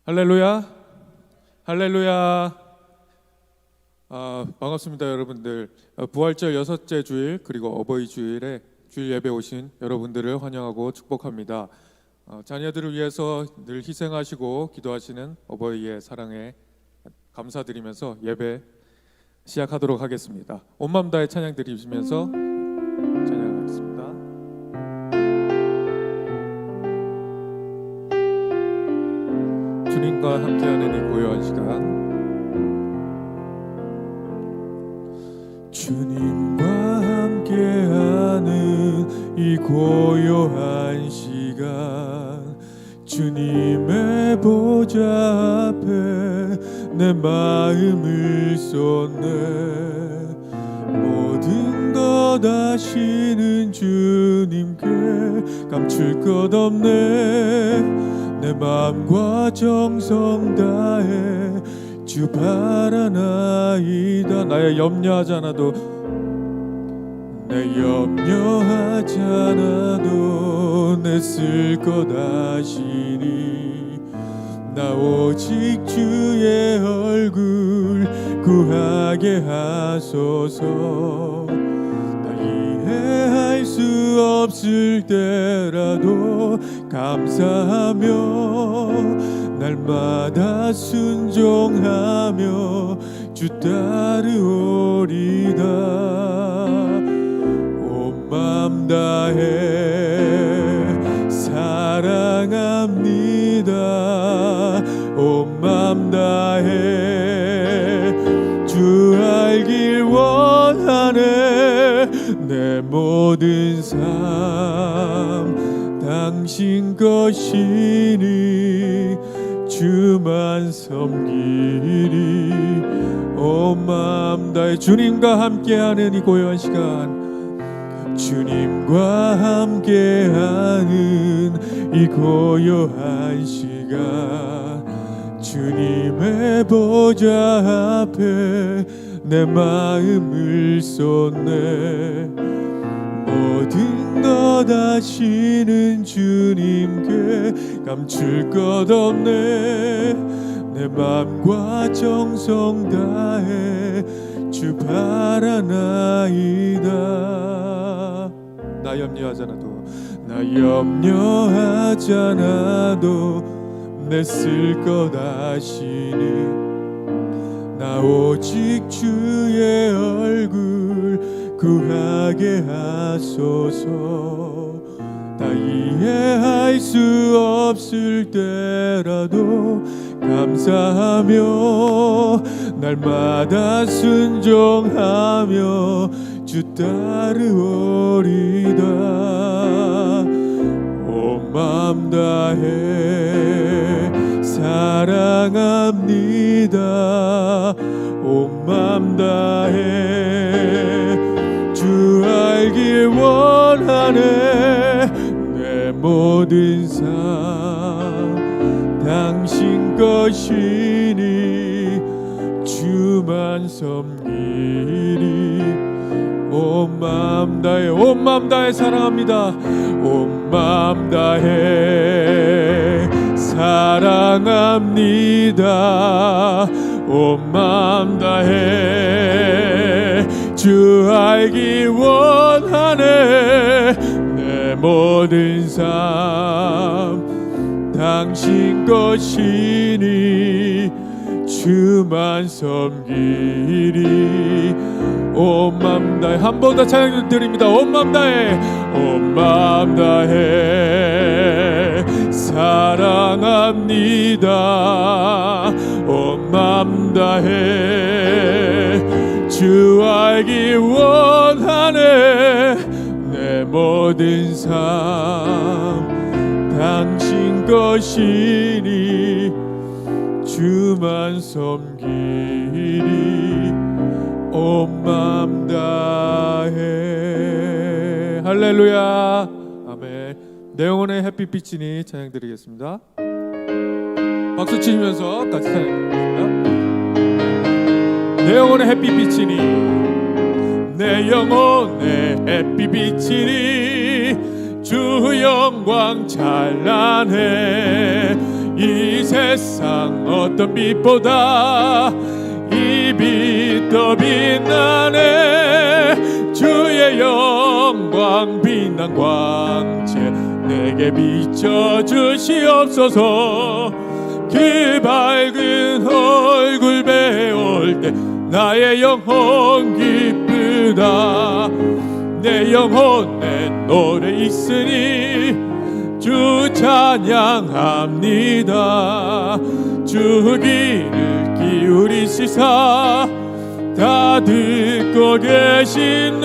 할렐루야, 할렐루야. 반갑습니다, 여러분들. 부활절 여섯째 주일 그리고 어버이 주일에 주일 예배 오신 여러분들을 환영하고 축복합니다. 자녀들을 위해서 늘 희생하시고 기도하시는 어버이의 사랑에 감사드리면서 예배 시작하도록 하겠습니다. 온 마음 다해 찬양 드리시면서 찬양하겠습니다. 주님과 함께하는 이 고요한 시간, 주님과 함께하는 이 고요한 시간, 주님의 보좌 앞에 내 마음을 쏟네. 모든 것 아시는 주님께 감출 것 없네. 내 마음과 정성 다해 주 바라나이다. 나의 염려하지 않아도, 내 염려하지 않아도 내 쓸 것 아시니. 나 오직 주의 얼굴 구하게 하소서. 나 이해할 수 없을 때라도 감사하며 날마다 순종하며 주 따르오리다. 온 마음 다해 사랑합니다. 온 마음 다해 주 알길 원하네. 내 모든 삶 당신 것이니 주만 섬기리. 온 마음 다해 주님과 함께하는 이 고요한 시간, 주님과 함께하는 이 고요한 시간, 주님의 보좌 앞에 내 마음을 쏟네. 모든 것 아시는 주님께 감출 것 없네. 내 마음과 정성 다해 주 바라나이다. 나 염려하지 않아도, 나 염려하지 않아도 내 쓸 것 아시니. 나 오직 주의 얼굴 구하게 하소서. 다 이해할 수 없을 때라도 감사하며 날마다 순종하며 주 따르오리다. 온 마음 다해 사랑합니다. 온 마음 다해 주 알길 원하네. 내 모든 삶 당신 것이니 주만 섬기리. 온 마음 다해, 온 마음 다해 사랑합니다. 온 마음 다해 사랑합니다. 온 마음 다해 주 알기 원하네. 내 모든 삶 당신 것이니 주만 섬기리. 온 마음 다해, 한 번 더 찬양 드립니다. 온 마음 다해, 온 마음 다해 사랑합니다. 온 마음 다해 주 알기 원하네. 내 모든 삶 당신 것이니 주만 섬기리. 온 마음 다해. 할렐루야, 아멘. 내 영혼의 햇빛비치니 찬양 드리겠습니다. 박수 치시면서 같이 찬양드리겠습니다. 내 영혼의 햇빛비치니, 내 영혼의 햇빛비치니 주 영광 찬란해. 이 세상 어떤 빛보다 이 빛 더 빛나네. 주의 영광 빛난 광채 내게 비춰주시옵소서. 그 밝은 얼굴 배울 때 나의 영혼 기쁘다. 내 영혼에 노래 있으니 주 찬양합니다. 주 귀를 기울이시사 다 듣고 계시네.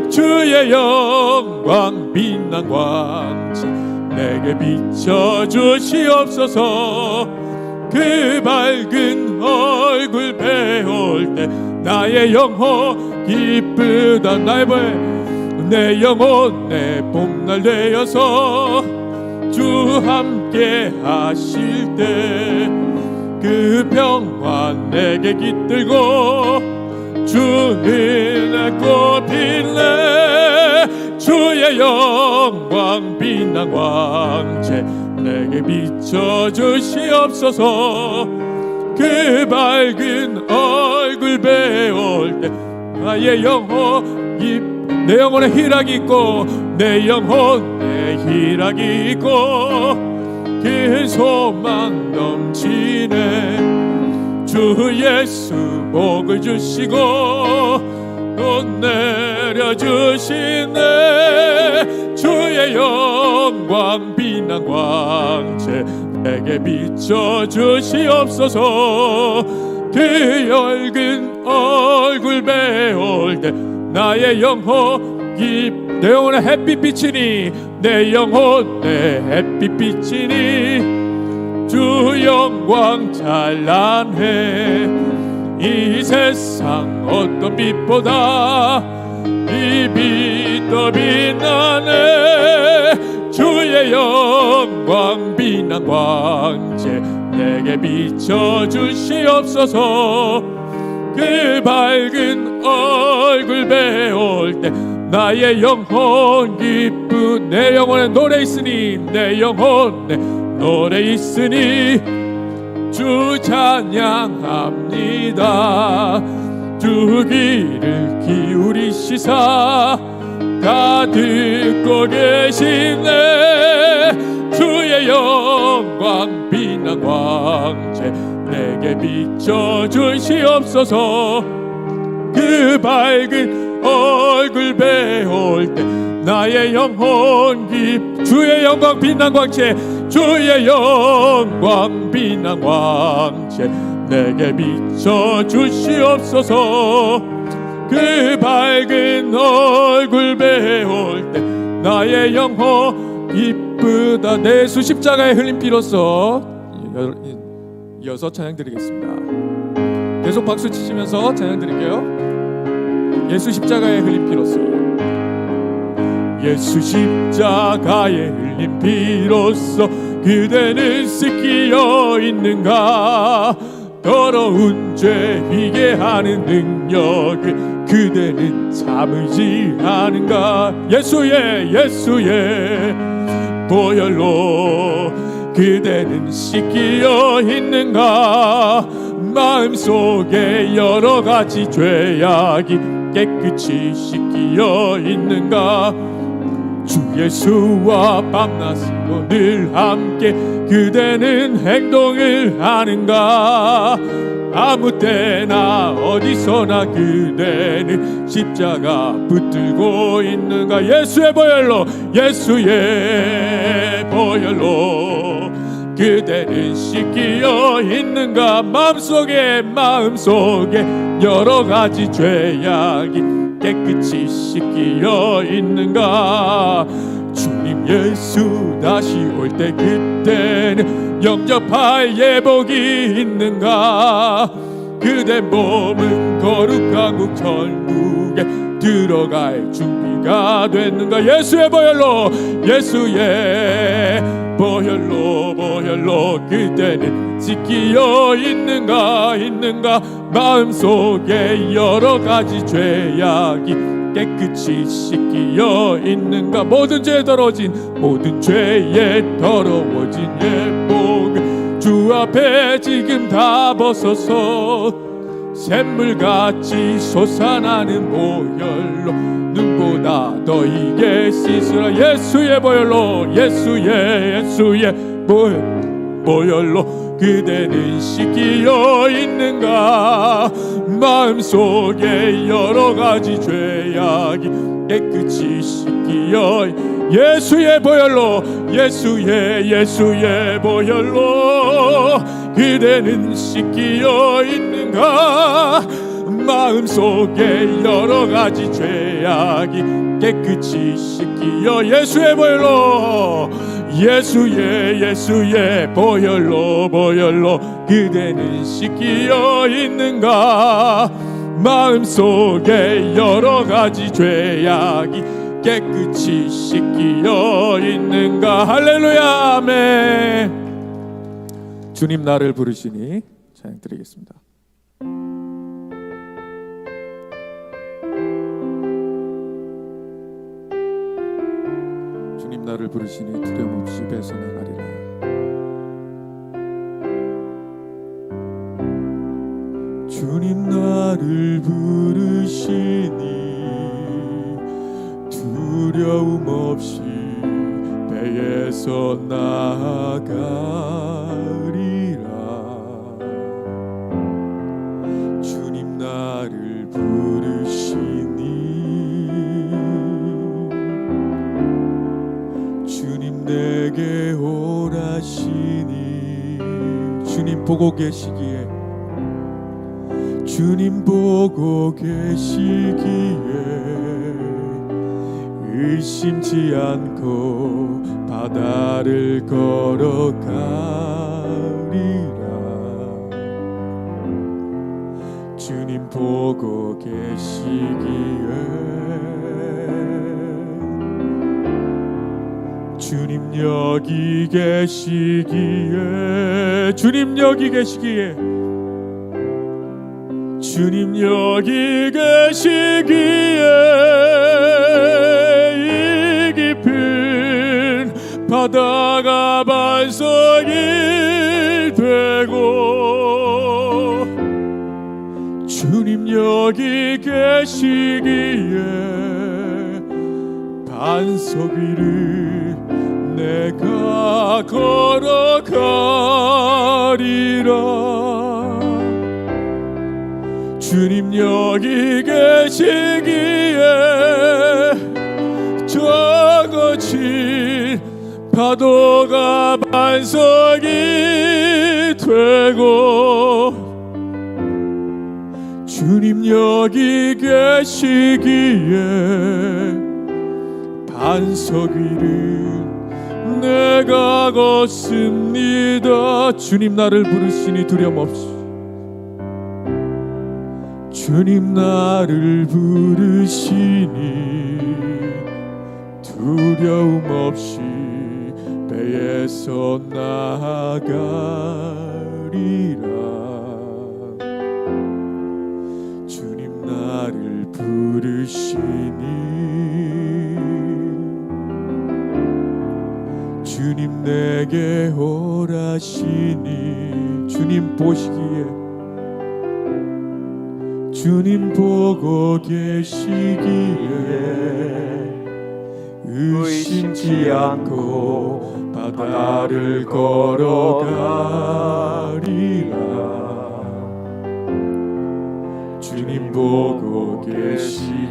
주의 영광 빛난 광채 내게 비춰주시옵소서. 그 밝은 얼굴 배울 때 나의 영혼 기쁘다. 내 영혼 내 봄날 되어서 주 함께 하실 때 그 평화 내게 깃들고 주 은혜 꽃필래. 주의 영광 빛난 광채 내게 비춰주시옵소서. 그 밝은 얼굴 배울 때 나의 영혼 내 영혼에 희락이 있고 내 영혼에 희락이 있고 그 소망 넘치네. 주 예수 복을 주시고 또 내려주시네. 주의 영광 빛난 광채 내게 비춰주시옵소서. 그 엷은 얼굴 배울 때 나의 영혼 내 영혼에 햇빛 비치니 내 영혼에 햇빛 비치니 주 영광 찬란해. 이 세상 어떤 빛보다 이 빛 더 빛나네. 주의 영광 빛난 광채 내게 비춰주시옵소서. 그 밝은 얼굴 배울 때 나의 영혼 기쁜 내 영혼에 노래 있으니 내 영혼에 노래 있으니 주 찬양합니다. 주 귀를 기울이시사 다 듣고 계시네. 주의 영광 빛난 광채 내게 비춰주시옵소서. 그 밝은 얼굴 배울 때 나의 영혼 주의 영광 빛난 광채 주의 영광 빛난 광채 내게 비춰주시옵소서. 그 밝은 얼굴 배울 때 나의 영혼 기쁘다. 내 예수 십자가에 흘린 피로써 이어서 찬양 드리겠습니다. 계속 박수 치시면서 찬양 드릴게요. 예수 십자가에 흘린 피로써 예수 십자가에 흘린 피로써 그대는 씻기어 있는가. 더러운 죄 희게 하는 능력을 그대는 참으지 않은가. 예수의 보혈로 그대는 씻기어 있는가. 마음속에 여러 가지 죄악이 깨끗이 씻기어 있는가. 주 예수와 밤낮으로 늘 함께 그대는 행동을 하는가. 아무 때나 어디서나 그대는 십자가 붙들고 있는가. 예수의 보혈로 그대는 씻기어 있는가. 마음속에 여러 가지 죄악이 깨끗이 씻기어 있는가. 주님 예수 다시 올 때 그때는 영접할 예복이 있는가. 그대 몸은 거룩하고 천국에 들어갈 준비가 됐는가. 예수의 보혈로 그대는 씻기어 있는가. 마음속에 여러 가지 죄악이 깨끗이 씻기어 있는가. 모든 죄에 더러워진 예복을 앞에 지금 다 벗어서 샘물같이 솟아나는 보혈로 눈보다 더 이게 씻으라. 예수의 보혈로, 예수의 보혈로 그대는 씻기어 있는가. 마음속에 여러 가지 죄악이 깨끗이 씻기어 예수의 보혈로, 예수의 보혈로 그대는 씻기어 있는가. 마음속에 여러 가지 죄악이 깨끗이 씻기어 예수의 보혈로, 예수의 보혈로 그대는 씻기어 있는가. 마음속에 여러 가지 죄악이 깨끗이 씻기어 있는가. 할렐루야, 아멘. 주님 나를 부르시니 찬양 드리겠습니다. 주님 나를 부르시니 두려움없이 배선나가리라. 주님 나를 부르시니 두려움 없이 배에서 나아가리라. 주님 나를 부르시니 주님 내게 오라시니. 주님 보고 계시기에, 주님 보고 계시기에 의심치 않고 바다를 걸어가리라. 주님 보고 계시기에, 주님 여기 계시기에, 주님 여기 계시기에, 주님 여기 계시기에 이 깊은 바다가 반석이 되고, 주님 여기 계시기에 반석 위를 내가 걸어가리라. 주님 여기 계시기에 저거친 파도가 반석이 되고, 주님 여기 계시기에 반석 위를 내가 걷습니다. 주님 나를 부르시니 두려움 없이, 주님 나를 부르시니 두려움 없이 배에서 나아가리라. 주님 나를 부르시니 주님 내게 오라시니. 주님 보시기에, 주님 보고 계시기에 의심치 않고 바다를 걸어가리라. 주님 보고 계시기에,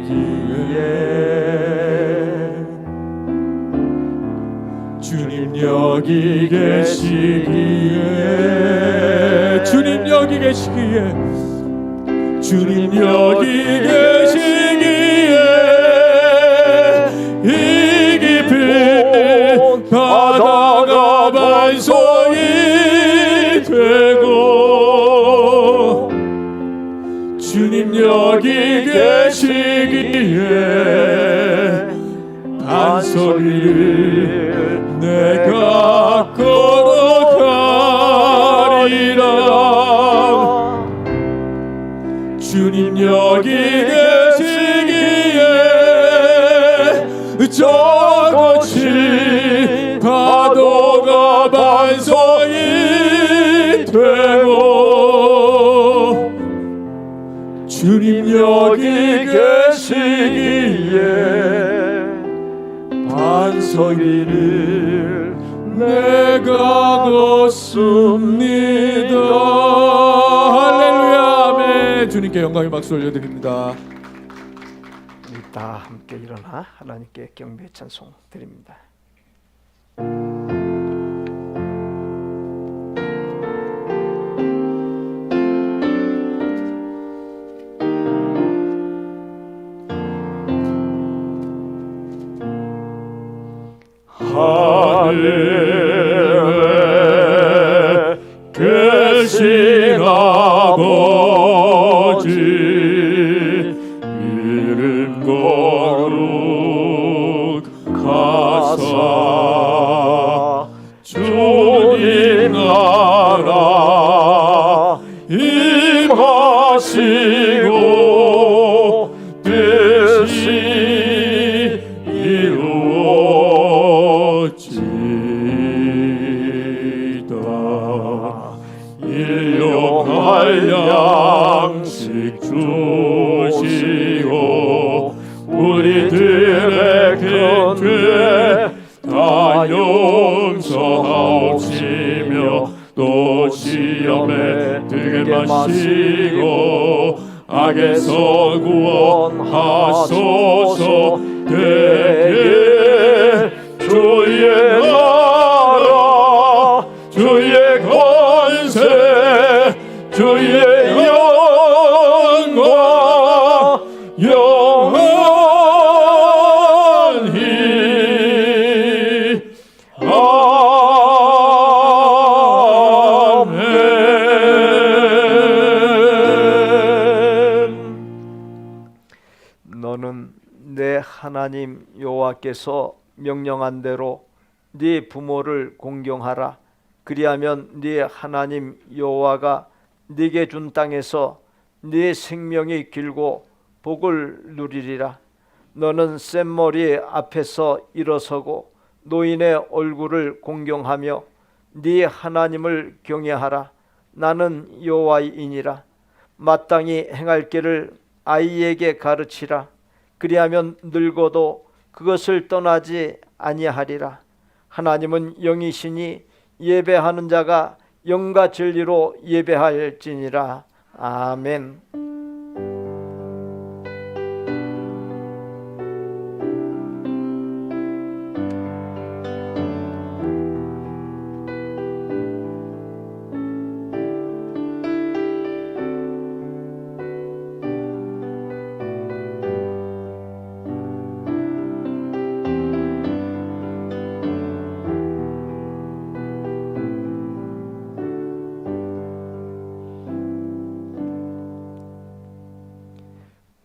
주님 여기 계시기에, 주님 여기 계시기에, 주님 여기 계시기에 이 깊은 바다가 반석이 되고, 주님 여기 계시기에 반석 위를 내가 걸어가리라. 주님 여기 계시기에 저 거친 파도가 반석이 되고 주님 여기 계시기에 반석 위를 내가 걷습니다. 할렐루야. 아멘. 주님께 영광의 박수 올려드립니다. 우리 다 함께 일어나 하나님께 경배 찬송 드립니다. 하늘에 계신 아버지 이름 거룩하사 주님 나라 임하시고 뜻이 이루어지다. 일용할 양식 주시고 우리들의 큰 죄 다 용서하옵시며 또 시험에 들게 마시고 악에서 구원하소서. 대개 주의 나라 주의 권세 주의 영광 영원히 아멘. 너는 내 하나님 여호와께서 명령한 대로 네 부모를 공경하라. 그리하면 네 하나님 여호와가 네게 준 땅에서 네 생명이 길고 복을 누리리라. 너는 샘머리 앞에서 일어서고 노인의 얼굴을 공경하며 네 하나님을 경외하라. 나는 여호와이니라. 마땅히 행할 길을 아이에게 가르치라. 그리하면 늙어도 그것을 떠나지 아니하리라. 하나님은 영이시니 예배하는 자가 영과 진리로 예배할지니라. 아멘.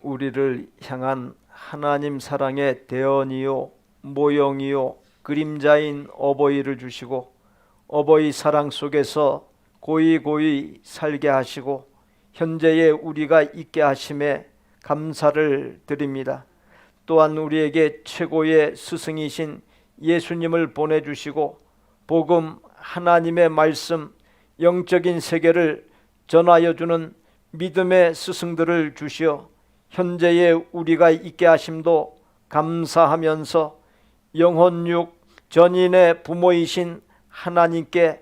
우리를 향한 하나님 사랑의 대언이요 모형이요 그림자인 어버이를 주시고 어버이 사랑 속에서 고이고이 살게 하시고 현재의 우리가 있게 하심에 감사를 드립니다. 또한 우리에게 최고의 스승이신 예수님을 보내주시고 복음 하나님의 말씀 영적인 세계를 전하여 주는 믿음의 스승들을 주시어 현재의 우리가 있게 하심도 감사하면서 영혼육 전인의 부모이신 하나님께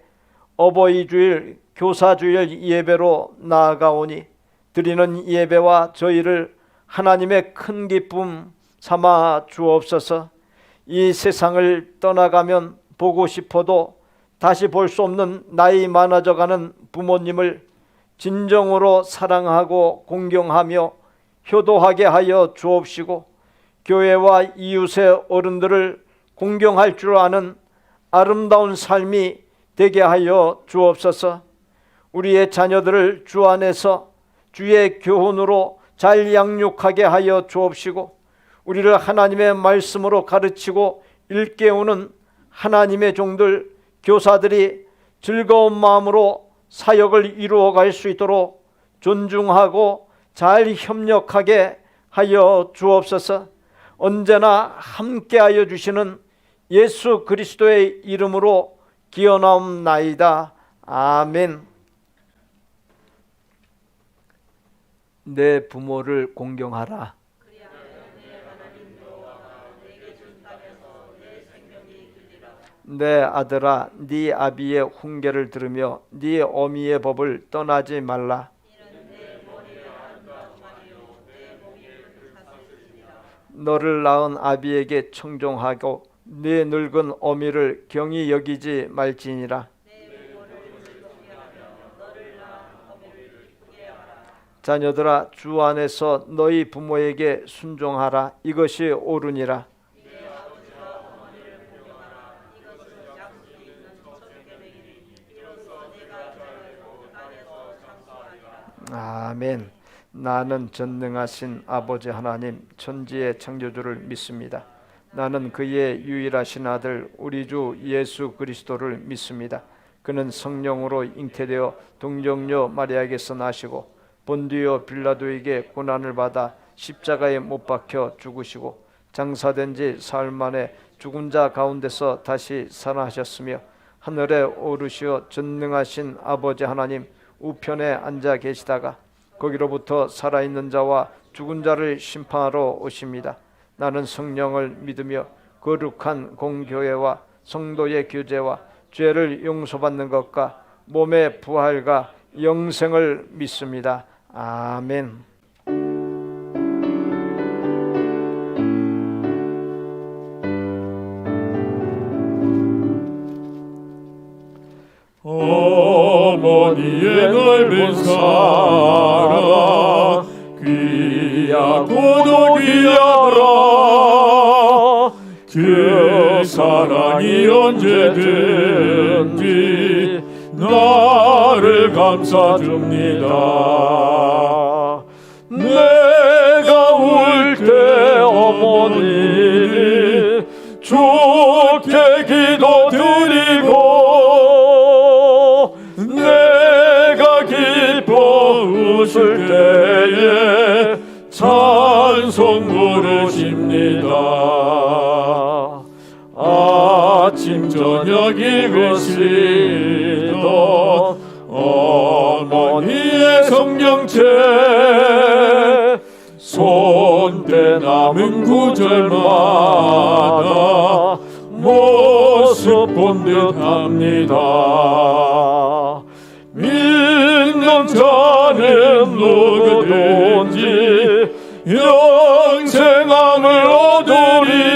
어버이주일 교사주일 예배로 나아가오니 드리는 예배와 저희를 하나님의 큰 기쁨 삼아 주옵소서. 이 세상을 떠나가면 보고 싶어도 다시 볼 수 없는 나이 많아져가는 부모님을 진정으로 사랑하고 공경하며 효도하게 하여 주옵시고 교회와 이웃의 어른들을 공경할 줄 아는 아름다운 삶이 되게 하여 주옵소서. 우리의 자녀들을 주 안에서 주의 교훈으로 잘 양육하게 하여 주옵시고 우리를 하나님의 말씀으로 가르치고 일깨우는 하나님의 종들 교사들이 즐거운 마음으로 사역을 이루어갈 수 있도록 존중하고 잘 협력하게 하여 주옵소서. 언제나 함께하여 주시는 예수 그리스도의 이름으로 기원하옵나이다. 아멘. 내 부모를 공경하라. 내 아들아, 네 아비의 훈계를 들으며 네 어미의 법을 떠나지 말라. 너를 낳은 아비에게 청종하고 네 늙은 어미를 경히 여기지 말지니라. 자녀들아, 주 안에서 너희 부모에게 순종하라. 이것이 옳으니라. 아멘. 나는 전능하신 아버지 하나님, 천지의 창조주를 믿습니다. 나는 그의 유일하신 아들 우리 주 예수 그리스도를 믿습니다. 그는 성령으로 잉태되어 동정녀 마리아에게서 나시고 본디오 빌라도에게 고난을 받아 십자가에 못 박혀 죽으시고 장사된 지 사흘 만에 죽은 자 가운데서 다시 살아나셨으며 하늘에 오르시어 전능하신 아버지 하나님 우편에 앉아 계시다가 거기로부터 살아있는 자와 죽은 자를 심판하러 오십니다. 나는 성령을 믿으며 거룩한 공교회와 성도의 교제와 죄를 용서받는 것과 몸의 부활과 영생을 믿습니다. 아멘. 어머니의 넓은 사랑 귀하고도 귀하라. 그 사랑이 언제든지 나를 감싸줍니다. 내가 울 때 어머니 좋게 기도드리고 내가 기뻐 웃을 때에 찬송 부르십니다. 아침 저녁 읽으시던 어머니의 성경책 손때 남은 구절마다 모습 본 듯합니다. 믿는 자는 누구든지 영생함을 얻으리.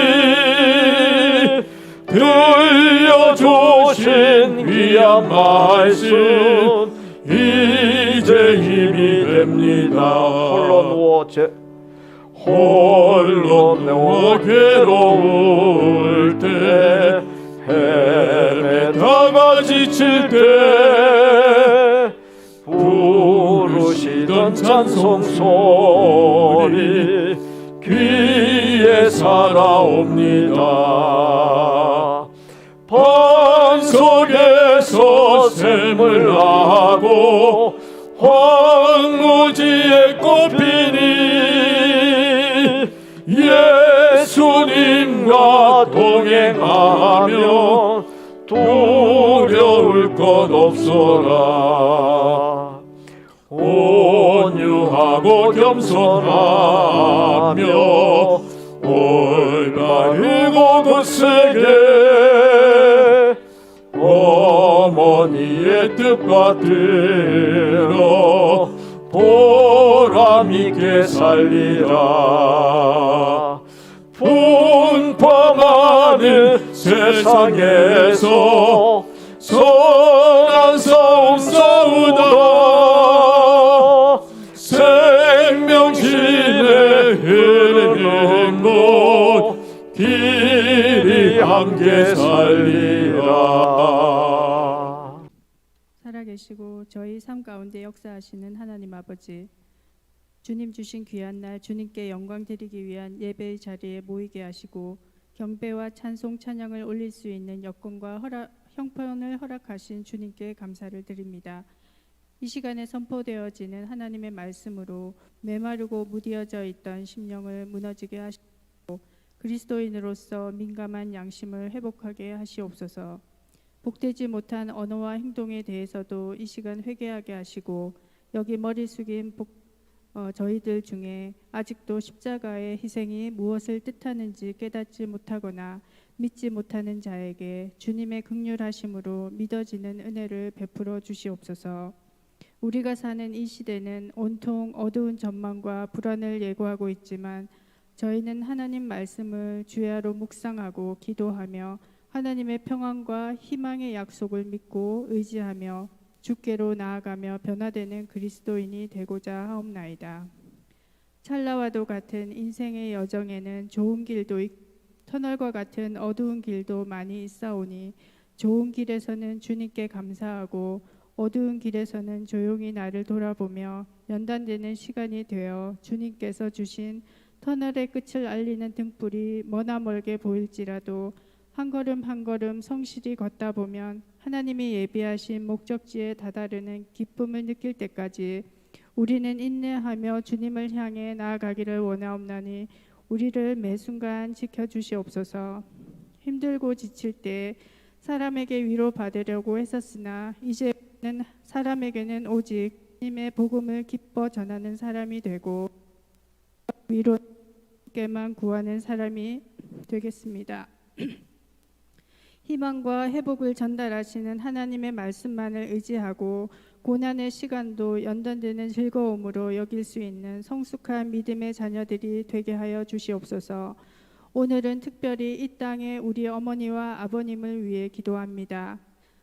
들려주신 귀한 말씀 이제 힘이 됩니다. 홀로 누워 괴로울 때 헤매다가 지칠 때 부르시던 찬송 소리 귀에 살아옵니다. 방 속에서 샘을 하고 황무지에 꽃피니 예수님과 동행하면 두려울 것 없어라. 온유하고 겸손하며 올바르고 굳세게 어머니의 뜻 받들어 보람 있게 살리라. 분파많은 세상에서 선한 싸움 싸우다 생명신의 흐르는 곳 길이 함께 살리라. 살아계시고 저희 삶 가운데 역사하시는 하나님 아버지, 주님 주신 귀한 날 주님께 영광 드리기 위한 예배의 자리에 모이게 하시고 경배와 찬송 찬양을 올릴 수 있는 여건과 형편을 허락하신 주님께 감사를 드립니다. 이 시간에 선포되어지는 하나님의 말씀으로 메마르고 무디어져 있던 심령을 무너지게 하시고 그리스도인으로서 민감한 양심을 회복하게 하시옵소서. 복되지 못한 언어와 행동에 대해서도 이 시간 회개하게 하시고 여기 머리 숙인 저희들 중에 아직도 십자가의 희생이 무엇을 뜻하는지 깨닫지 못하거나 믿지 못하는 자에게 주님의 긍휼하심으로 믿어지는 은혜를 베풀어 주시옵소서. 우리가 사는 이 시대는 온통 어두운 전망과 불안을 예고하고 있지만 저희는 하나님 말씀을 주야로 묵상하고 기도하며 하나님의 평안과 희망의 약속을 믿고 의지하며 주께로 나아가며 변화되는 그리스도인이 되고자 하옵나이다. 찰나와도 같은 인생의 여정에는 좋은 길도 터널과 같은 어두운 길도 많이 있사오니 좋은 길에서는 주님께 감사하고 어두운 길에서는 조용히 나를 돌아보며 연단되는 시간이 되어 주님께서 주신 터널의 끝을 알리는 등불이 머나 멀게 보일지라도 한 걸음 한 걸음 성실히 걷다 보면 하나님이 예비하신 목적지에 다다르는 기쁨을 느낄 때까지 우리는 인내하며 주님을 향해 나아가기를 원하옵나니 우리를 매 순간 지켜주시옵소서. 힘들고 지칠 때 사람에게 위로받으려고 했었으나 이제는 사람에게는 오직 주님의 복음을 기뻐 전하는 사람이 되고 위로께만 구하는 사람이 되겠습니다. 희망과 회복을 전달하시는 하나님의 말씀만을 의지하고 고난의 시간도 연단되는 즐거움으로 여길 수 있는 성숙한 믿음의 자녀들이 되게 하여 주시옵소서. 오늘은 특별히 이 땅에 우리 어머니와 아버님을 위해 기도합니다.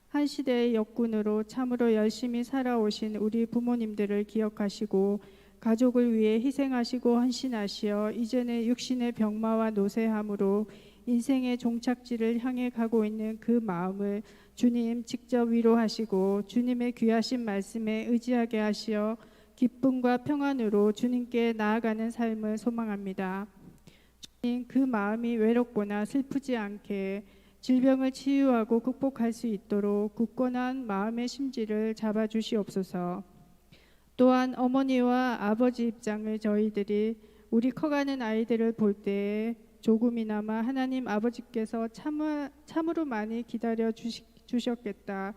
한 시대의 역군으로 참으로 열심히 살아오신 우리 부모님들을 기억하시고 가족을 위해 희생하시고 헌신하시어 이제는 육신의 병마와 노쇠함으로 인생의 종착지를 향해 가고 있는 그 마음을 주님 직접 위로하시고 주님의 귀하신 말씀에 의지하게 하시어 기쁨과 평안으로 주님께 나아가는 삶을 소망합니다. 주님, 그 마음이 외롭거나 슬프지 않게 질병을 치유하고 극복할 수 있도록 굳건한 마음의 심지를 잡아주시옵소서. 또한 어머니와 아버지 입장을 저희들이 우리 커가는 아이들을 볼 때에 조금이나마 하나님 아버지께서 참으로 많이 기다려 주셨겠다.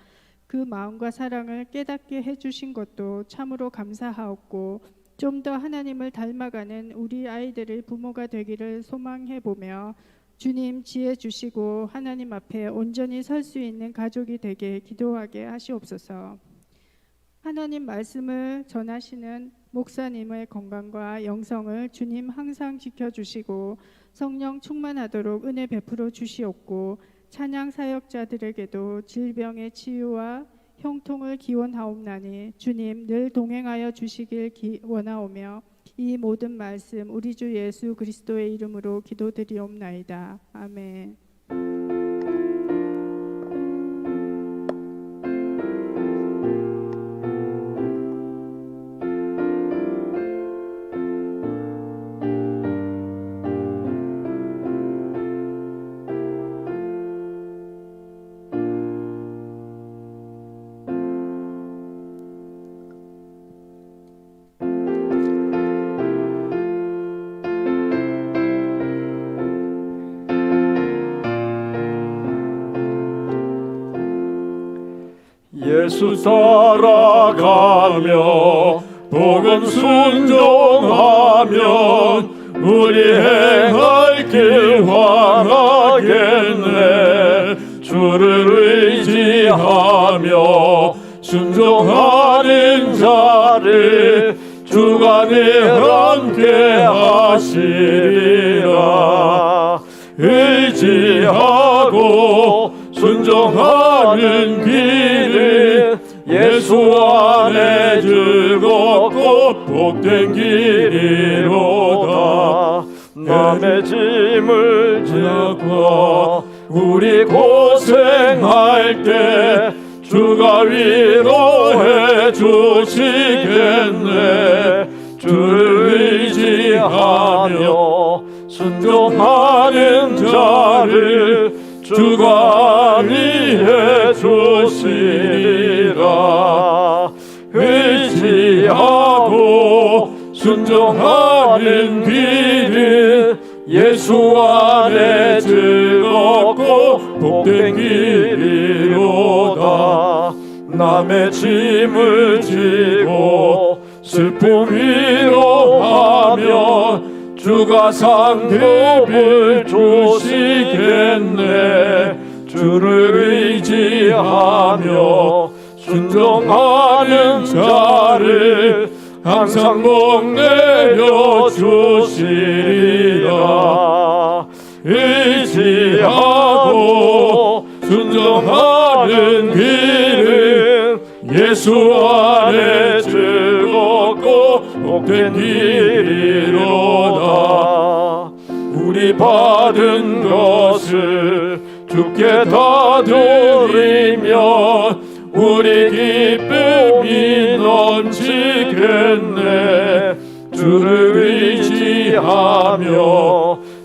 그 마음과 사랑을 깨닫게 해주신 것도 참으로 감사하옵고 좀 더 하나님을 닮아가는 우리 아이들의 부모가 되기를 소망해보며 주님 지혜 주시고 하나님 앞에 온전히 설 수 있는 가족이 되게 기도하게 하시옵소서. 하나님 말씀을 전하시는 목사님의 건강과 영성을 주님 항상 지켜주시고 성령 충만하도록 은혜 베풀어 주시옵고 찬양 사역자들에게도 질병의 치유와 형통을 기원하옵나니 주님 늘 동행하여 주시길 원하오며 이 모든 말씀 우리 주 예수 그리스도의 이름으로 기도드리옵나이다. 아멘. 예수 따라가며 복음 순종하면 우리 행할 길 환하겠네. 주를 의지하며 순종하는 자를 주가 늘 함께 하시리라. 의지하고 순종하는 길은 예수 안에 즐겁고 복된 길이로다. 남의 짐을 지고 우리 고생할 때 주가 위로해 주시겠네. 주를 의지하며 순종하는 자를 주가 위해 주시리라. 의지하고 순종하는 길은 예수 안에 즐겁고 복된 길이로다. 남의 짐을 지고 슬픔 위로하며 주가 상급을 주시겠네. 주를 의지하며 순종하는 자를 항상 복 내려 주시리라. 의지하고 순종하는 길은 예수 안에 즐겁고 복된 길이로다. 우리 받은 것을 주께 다 드리면 우리 기쁨이 넘치겠네. 주를 의지하며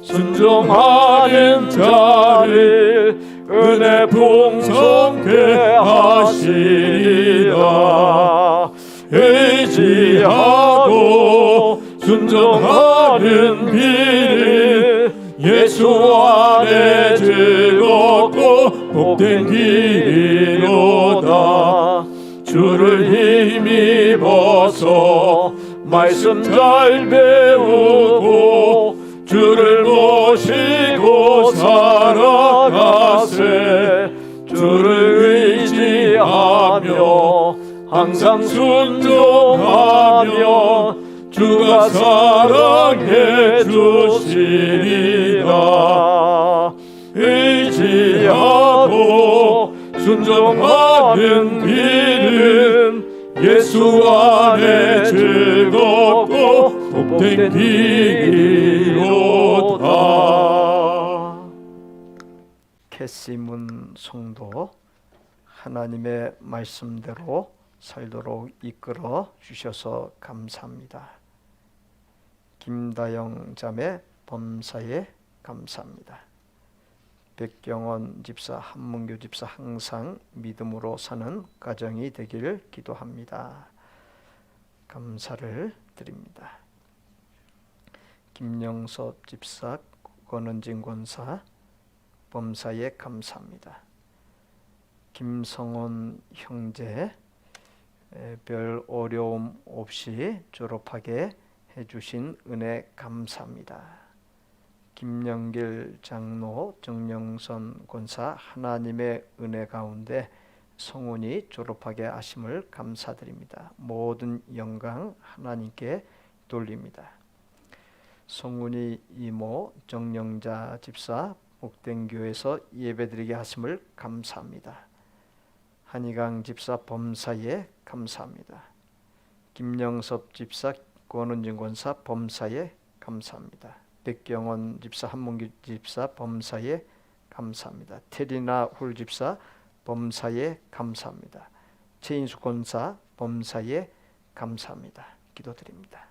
순종하는 자를 은혜 풍성케 하시리라. 의지하고 순종하는 길은 예수 안에 즐겁고 복된 길이로다. 주를 힘입어서 말씀 잘 배우고 주를 모시고 살아가세. 주를 의지하며 항상 순종하며 주가 사랑해 주시리라. 의지하고 순종하는 길은 예수 안에 즐겁고 복된 길이로다. 캐시문 성도, 하나님의 말씀대로 살도록 이끌어 주셔서 감사합니다. 김다영 자매 범사에 감사합니다. 백경원 집사, 한문교 집사 항상 믿음으로 사는 가정이 되기를 기도합니다. 감사를 드립니다. 김영섭 집사, 권은진 권사 범사에 감사합니다. 김성원 형제, 별 어려움 없이 졸업하게 해주신 은혜 감사합니다. 김영길 장로, 정영선 권사, 하나님의 은혜 가운데 성훈이 졸업하게 하심을 감사드립니다. 모든 영광 하나님께 돌립니다. 성훈이 이모, 정영자 집사, 복된 교회에서 예배드리게 하심을 감사합니다. 한희강 집사 범사에 감사합니다. 김영섭 집사, 권은진 권사 범사에 감사합니다. 백경원 집사, 한문규 집사 범사에 감사합니다. 테리나 훌 집사 범사에 감사합니다. 최인수 권사 범사에 감사합니다. 기도드립니다.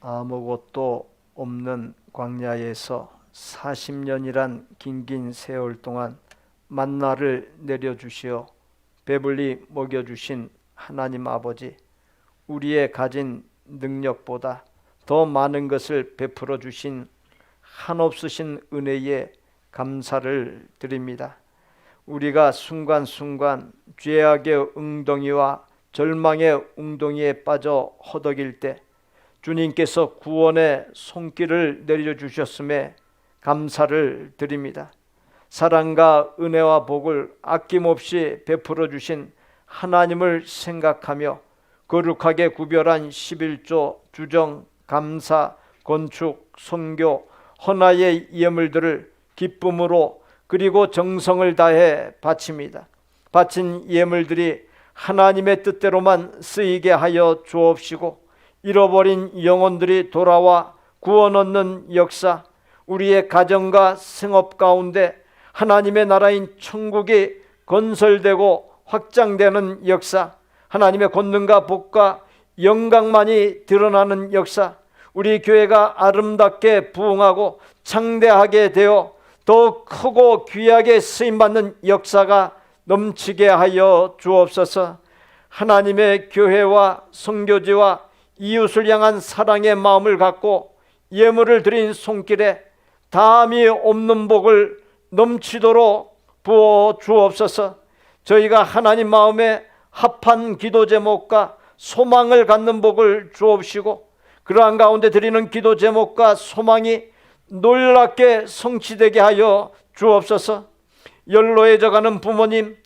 아무것도 없는 광야에서 40년이란 긴긴 세월 동안 만나를 내려주시어 배불리 먹여주신 하나님 아버지, 우리의 가진 능력보다 더 많은 것을 베풀어 주신 한없으신 은혜에 감사를 드립니다. 우리가 순간순간 죄악의 웅덩이와 절망의 웅덩이에 빠져 허덕일 때 주님께서 구원의 손길을 내려주셨음에 감사를 드립니다. 사랑과 은혜와 복을 아낌없이 베풀어 주신 하나님을 생각하며 거룩하게 구별한 11조, 주정, 감사, 건축, 선교, 헌화의 예물들을 기쁨으로 그리고 정성을 다해 바칩니다. 바친 예물들이 하나님의 뜻대로만 쓰이게 하여 주옵시고 잃어버린 영혼들이 돌아와 구원 얻는 역사, 우리의 가정과 생업 가운데 하나님의 나라인 천국이 건설되고 확장되는 역사, 하나님의 권능과 복과 영광만이 드러나는 역사, 우리 교회가 아름답게 부흥하고 창대하게 되어 더욱 크고 귀하게 쓰임받는 역사가 넘치게 하여 주옵소서. 하나님의 교회와 선교지와 이웃을 향한 사랑의 마음을 갖고 예물을 드린 손길에 다함이 없는 복을 넘치도록 부어 주옵소서. 저희가 하나님 마음에 합한 기도 제목과 소망을 갖는 복을 주옵시고, 그러한 가운데 드리는 기도 제목과 소망이 놀랍게 성취되게 하여 주옵소서. 연로해져가는 부모님,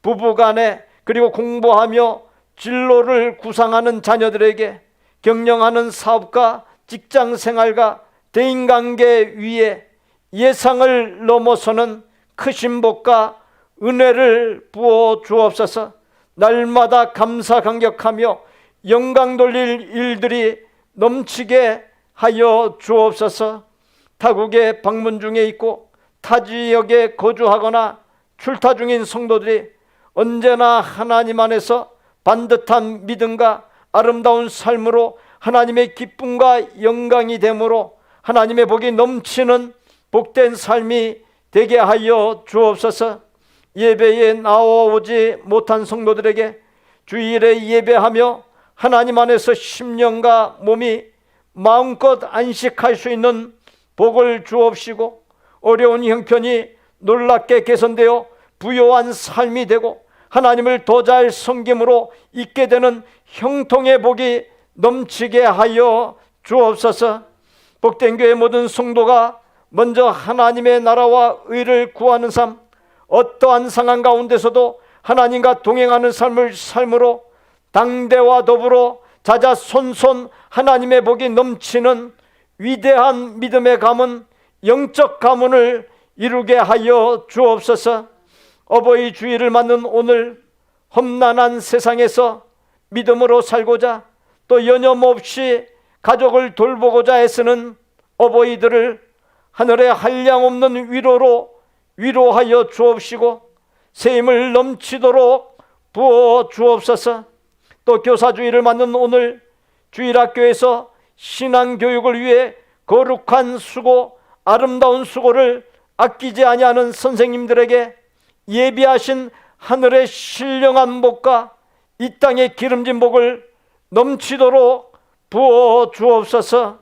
부부간에, 그리고 공부하며 진로를 구상하는 자녀들에게 경영하는 사업과 직장생활과 대인관계 위에 예상을 넘어서는 크신 복과 은혜를 부어 주옵소서. 날마다 감사 감격하며 영광 돌릴 일들이 넘치게 하여 주옵소서. 타국에 방문 중에 있고 타 지역에 거주하거나 출타 중인 성도들이 언제나 하나님 안에서 반듯한 믿음과 아름다운 삶으로 하나님의 기쁨과 영광이 되므로 하나님의 복이 넘치는 복된 삶이 되게 하여 주옵소서. 예배에 나오지 못한 성도들에게 주일에 예배하며 하나님 안에서 심령과 몸이 마음껏 안식할 수 있는 복을 주옵시고, 어려운 형편이 놀랍게 개선되어 부요한 삶이 되고 하나님을 더 잘 섬김으로 있게 되는 형통의 복이 넘치게 하여 주옵소서. 복된 교회 모든 성도가 먼저 하나님의 나라와 의를 구하는 삶, 어떠한 상황 가운데서도 하나님과 동행하는 삶으로 당대와 더불어 자자손손 하나님의 복이 넘치는 위대한 믿음의 가문, 영적 가문을 이루게 하여 주옵소서. 어버이 주일을 맞는 오늘 험난한 세상에서 믿음으로 살고자 또 여념없이 가족을 돌보고자 애쓰는 어버이들을 하늘의 한량없는 위로로 위로하여 주옵시고 새 힘을 넘치도록 부어 주옵소서. 또 교사주일을 맞는 오늘 주일학교에서 신앙교육을 위해 거룩한 수고, 아름다운 수고를 아끼지 아니하는 선생님들에게 예비하신 하늘의 신령한 복과 이 땅의 기름진 복을 넘치도록 부어 주옵소서.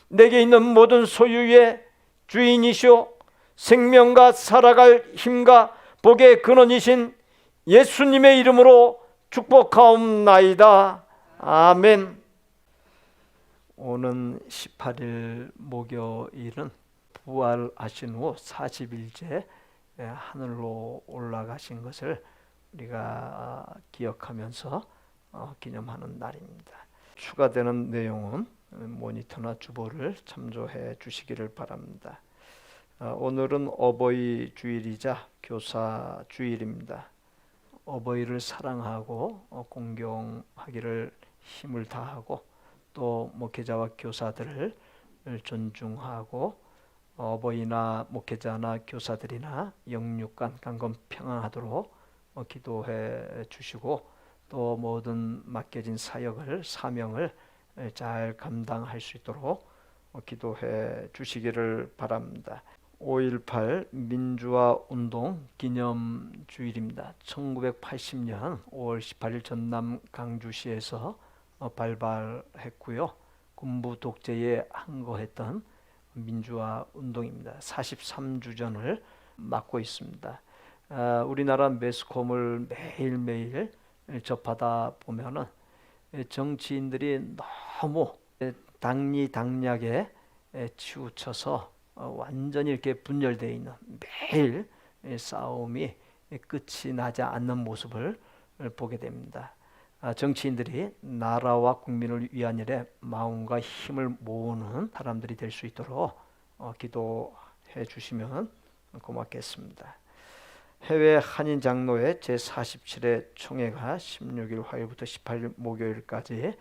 내게 있는 모든 소유의 주인이시오 생명과 살아갈 힘과 복의 근원이신 예수님의 이름으로 축복하옵나이다. 아멘. 오는 18일 목요일은 부활하신 후 40일째 하늘로 올라가신 것을 우리가 기억하면서 기념하는 날입니다. 추가되는 내용은 모니터나 주보를 참조해 주시기를 바랍니다. 오늘은 어버이 주일이자 교사 주일입니다. 어버이를 사랑하고 공경하기를 힘을 다하고 또 목회자와 교사들을 존중하고 어버이나 목회자나 교사들이나 영육간 강건 평안하도록 기도해 주시고 또 모든 맡겨진 사명을 잘 감당할 수 있도록 기도해 주시기를 바랍니다. 5.18 민주화 운동 기념주일입니다. 1980년 5월 18일 전남 강주시에서 발발했고요. 군부 독재에 항거했던 민주화 운동입니다. 43주년을 맞고 있습니다. 우리나라 매스컴을 매일매일 접하다 보면은 정치인들이 너무 당리당략에 치우쳐서 완전히 이렇게 분열되어 있는 매일 싸움이 끝이 나지 않는 모습을 보게 됩니다. 정치인들이 나라와 국민을 위한 일에 마음과 힘을 모으는 사람들이 될 수 있도록 기도해 주시면 고맙겠습니다. 해외 한인 장로회 제47회 총회가 16일 화요일부터 18일 목요일까지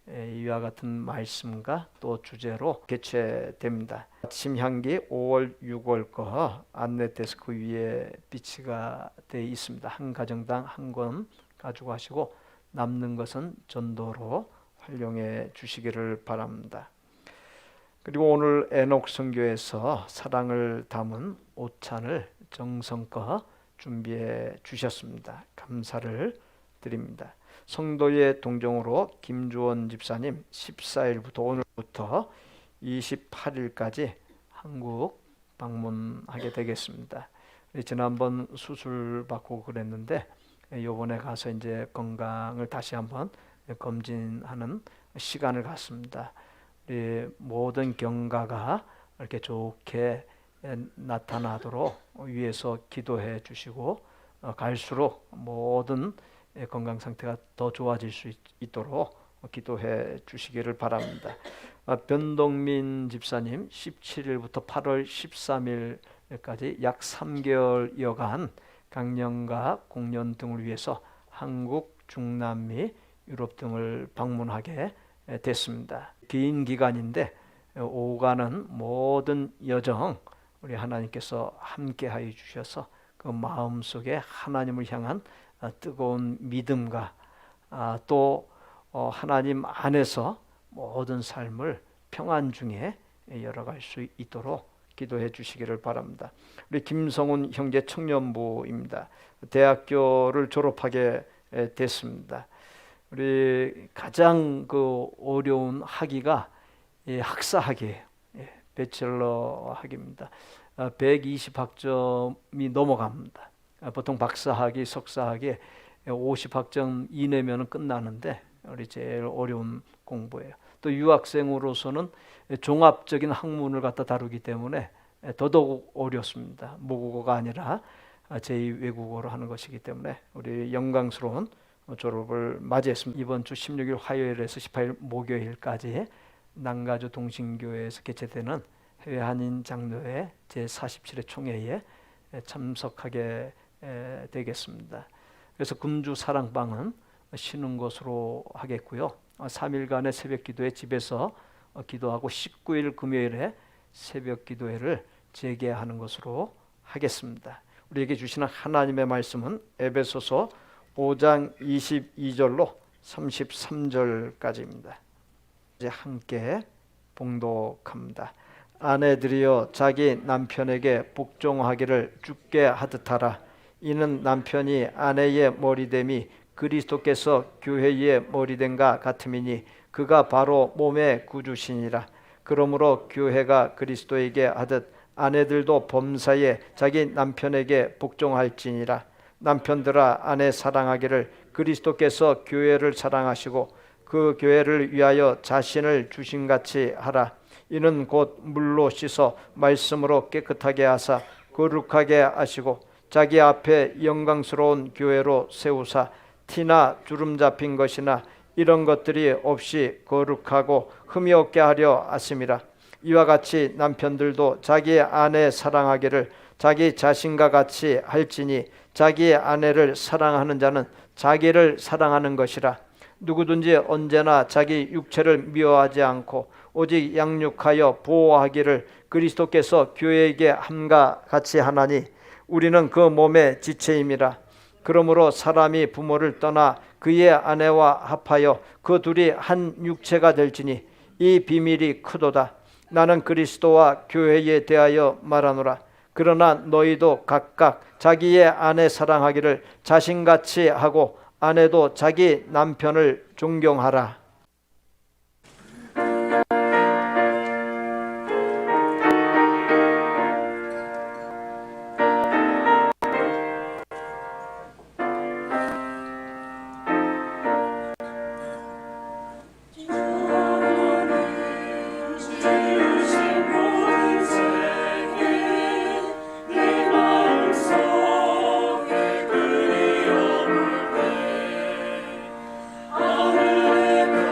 이와 같은 말씀과 또 주제로 개최됩니다. 아침 향기 5월 6월 거 안내 데스크 위에 비치가 되어 있습니다. 한 가정당 한 권 가지고 하시고 남는 것은 전도로 활용해 주시기를 바랍니다. 그리고 오늘 에녹 선교에서 사랑을 담은 오찬을 정성껏 준비해 주셨습니다. 감사를 드립니다. 성도의 동정으로 김주원 집사님 14일부터 오늘부터 28일까지 한국 방문하게 되겠습니다. 지난번 수술 받고 그랬는데 요번에 가서 이제 건강을 다시 한번 검진하는 시간을 갖습니다. 우리 모든 경과가 이렇게 좋게 나타나도록 위에서 기도해 주시고 갈수록 모든 건강 상태가 더 좋아질 수 있도록 기도해 주시기를 바랍니다. 변동민 집사님 17일부터 8월 13일까지 약 3개월여간 강연과 공연 등을 위해서 한국, 중남미, 유럽 등을 방문하게 됐습니다. 긴 기간인데 오가는 모든 여정 우리 하나님께서 함께하여 주셔서 그 마음속에 하나님을 향한 뜨거운 믿음과 또 하나님 안에서 모든 삶을 평안 중에 열어갈 수 있도록 기도해 주시기를 바랍니다. 우리 김성훈 형제 청년부입니다. 대학교를 졸업하게 됐습니다. 우리 가장 그 어려운 학위가 학사학위예요. 배첼러 학위입니다. 120학점이 넘어갑니다. 보통 박사학위, 석사학위 50학점 이내면 끝나는데 우리 제일 어려운 공부예요. 또 유학생으로서는 종합적인 학문을 갖다 다루기 때문에 더더욱 어렵습니다. 모국어가 아니라 제2 외국어로 하는 것이기 때문에 우리 영광스러운 졸업을 맞이했습니다. 이번 주 16일 화요일에서 18일 목요일까지 남가주 동신교회에서 개최되는 해외 한인 장로회 제47회 총회에 참석하게 되겠습니다. 그래서 금주 사랑방은 쉬는 것으로 하겠고요. 3일간의 새벽 기도회 집에서 기도하고 19일 금요일에 새벽 기도회를 재개하는 것으로 하겠습니다. 우리에게 주시는 하나님의 말씀은 에베소서 5장 22절로 33절까지입니다. 이제 함께 봉독합니다. 아내들이여 자기 남편에게 복종하기를 주께 하듯 하라. 이는 남편이 아내의 머리됨이 그리스도께서 교회의 머리됨과 같음이니 그가 바로 몸의 구주시니라. 그러므로 교회가 그리스도에게 하듯 아내들도 범사에 자기 남편에게 복종할지니라. 남편들아 아내 사랑하기를 그리스도께서 교회를 사랑하시고 그 교회를 위하여 자신을 주신같이 하라. 이는 곧 물로 씻어 말씀으로 깨끗하게 하사 거룩하게 하시고 자기 앞에 영광스러운 교회로 세우사 티나 주름 잡힌 것이나 이런 것들이 없이 거룩하고 흠이 없게 하려 하심이라. 이와 같이 남편들도 자기 아내 사랑하기를 자기 자신과 같이 할지니 자기 아내를 사랑하는 자는 자기를 사랑하는 것이라. 누구든지 언제나 자기 육체를 미워하지 않고 오직 양육하여 보호하기를 그리스도께서 교회에게 함과 같이 하나니 우리는 그 몸의 지체임이라. 그러므로 사람이 부모를 떠나 그의 아내와 합하여 그 둘이 한 육체가 될지니 이 비밀이 크도다. 나는 그리스도와 교회에 대하여 말하노라. 그러나 너희도 각각 자기의 아내 사랑하기를 자신같이 하고 아내도 자기 남편을 존경하라. 하늘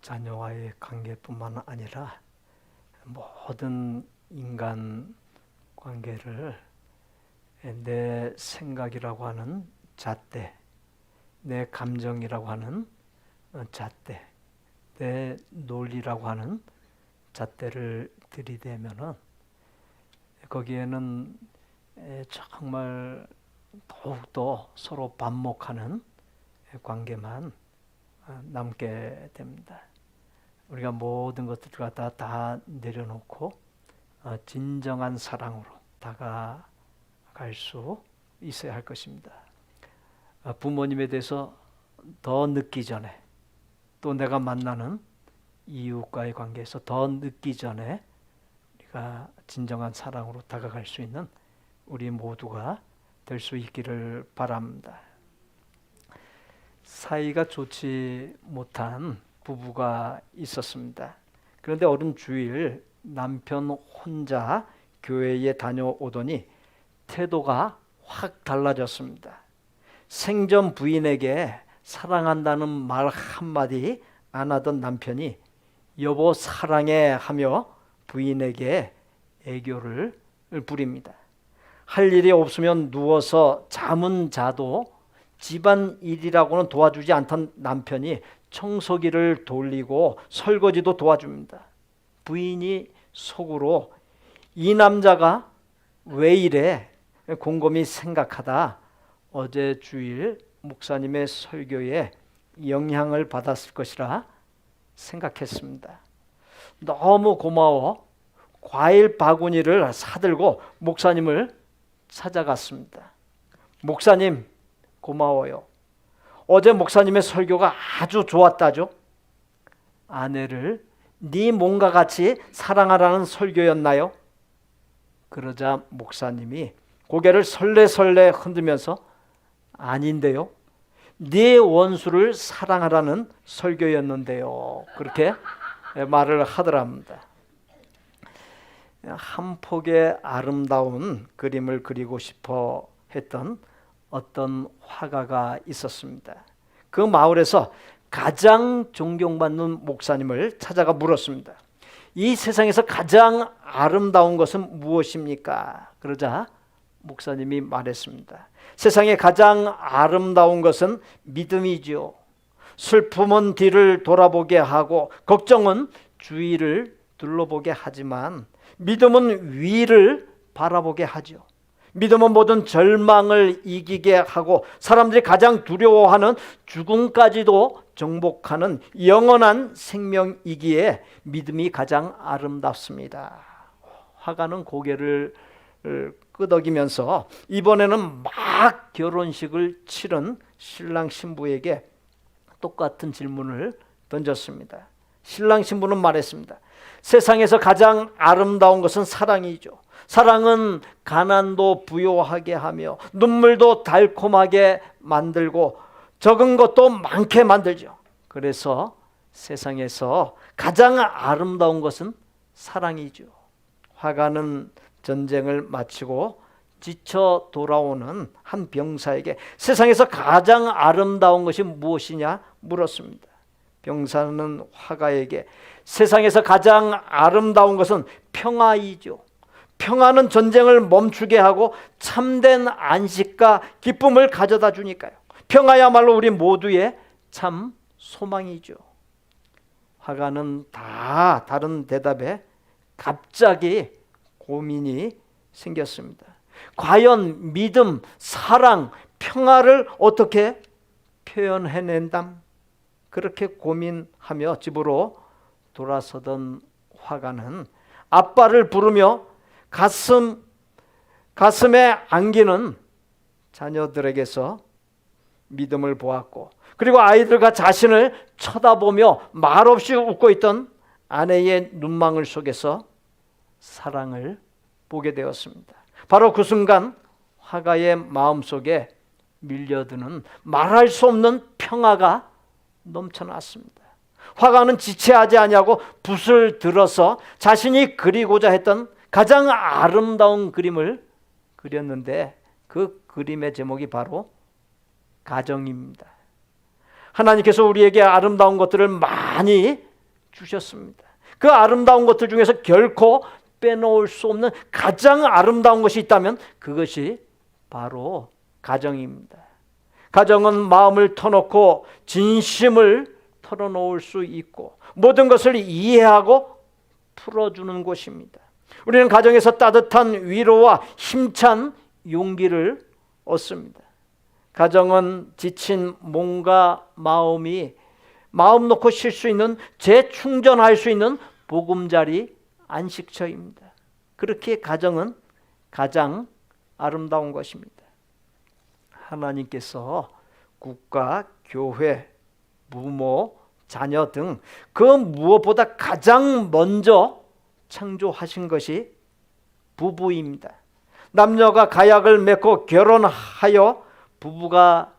자녀와의 관계뿐만 아니라 모든 인간 관계를 내 생각이라고 하는 잣대, 내 감정이라고 하는 잣대, 내 논리라고 하는 잣대를 들이대면은 거기에는 정말 더욱더 서로 반목하는 관계만 남게 됩니다. 우리가 모든 것들을 갖다 다 내려놓고 진정한 사랑으로 다가갈 수 있어야 할 것입니다. 부모님에 대해서 더 늦기 전에, 또 내가 만나는 이웃과의 관계에서 더 늦기 전에 우리가 진정한 사랑으로 다가갈 수 있는 우리 모두가 될 수 있기를 바랍니다. 사이가 좋지 못한 부부가 있었습니다. 그런데 어느 주일 남편 혼자 교회에 다녀오더니 태도가 확 달라졌습니다. 생전 부인에게 사랑한다는 말 한마디 안 하던 남편이 여보 사랑해 하며 부인에게 애교를 부립니다. 할 일이 없으면 누워서 잠은 자도 집안 일이라고는 도와주지 않던 남편이 청소기를 돌리고 설거지도 도와줍니다. 부인이 속으로 이 남자가 왜 이래 곰곰이 생각하다 어제 주일 목사님의 설교에 영향을 받았을 것이라 생각했습니다. 너무 고마워 과일 바구니를 사들고 목사님을 찾아갔습니다. 목사님 고마워요. 어제 목사님의 설교가 아주 좋았다죠. 아내를 네 몸과 같이 사랑하라는 설교였나요? 그러자 목사님이 고개를 설레설레 흔들면서 아닌데요. 네 원수를 사랑하라는 설교였는데요. 그렇게 말을 하더랍니다. 한 폭의 아름다운 그림을 그리고 싶어 했던 어떤 화가가 있었습니다. 그 마을에서 가장 존경받는 목사님을 찾아가 물었습니다. 이 세상에서 가장 아름다운 것은 무엇입니까? 그러자 목사님이 말했습니다. 세상에 가장 아름다운 것은 믿음이지요. 슬픔은 뒤를 돌아보게 하고 걱정은 주위를 둘러보게 하지만 믿음은 위를 바라보게 하죠. 믿음은 모든 절망을 이기게 하고 사람들이 가장 두려워하는 죽음까지도 정복하는 영원한 생명이기에 믿음이 가장 아름답습니다. 화가는 고개를 끄덕이면서 이번에는 막 결혼식을 치른 신랑 신부에게 똑같은 질문을 던졌습니다. 신랑 신부는 말했습니다. 세상에서 가장 아름다운 것은 사랑이죠. 사랑은 가난도 부요하게 하며 눈물도 달콤하게 만들고 적은 것도 많게 만들죠. 그래서 세상에서 가장 아름다운 것은 사랑이죠. 화가는 전쟁을 마치고 지쳐 돌아오는 한 병사에게 세상에서 가장 아름다운 것이 무엇이냐 물었습니다. 병사는 화가에게 세상에서 가장 아름다운 것은 평화이죠. 평화는 전쟁을 멈추게 하고 참된 안식과 기쁨을 가져다 주니까요. 평화야말로 우리 모두의 참 소망이죠. 화가는 다 다른 대답에 갑자기 고민이 생겼습니다. 과연 믿음, 사랑, 평화를 어떻게 표현해낸담? 그렇게 고민하며 집으로 돌아서던 화가는 아빠를 부르며 가슴에 안기는 자녀들에게서 믿음을 보았고 그리고 아이들과 자신을 쳐다보며 말없이 웃고 있던 아내의 눈망울 속에서 사랑을 보게 되었습니다. 바로 그 순간 화가의 마음속에 밀려드는 말할 수 없는 평화가 넘쳐났습니다. 화가는 지체하지 아니하고 붓을 들어서 자신이 그리고자 했던 가장 아름다운 그림을 그렸는데 그 그림의 제목이 바로 가정입니다. 하나님께서 우리에게 아름다운 것들을 많이 주셨습니다. 그 아름다운 것들 중에서 결코 빼놓을 수 없는 가장 아름다운 것이 있다면 그것이 바로 가정입니다. 가정은 마음을 터놓고 진심을 털어놓을 수 있고 모든 것을 이해하고 풀어주는 곳입니다. 우리는 가정에서 따뜻한 위로와 힘찬 용기를 얻습니다. 가정은 지친 몸과 마음이 마음 놓고 쉴 수 있는, 재충전할 수 있는 보금자리 안식처입니다. 그렇게 가정은 가장 아름다운 것입니다. 하나님께서 국가, 교회, 부모, 자녀 등 그 무엇보다 가장 먼저 창조하신 것이 부부입니다. 남녀가 가약을 맺고 결혼하여 부부가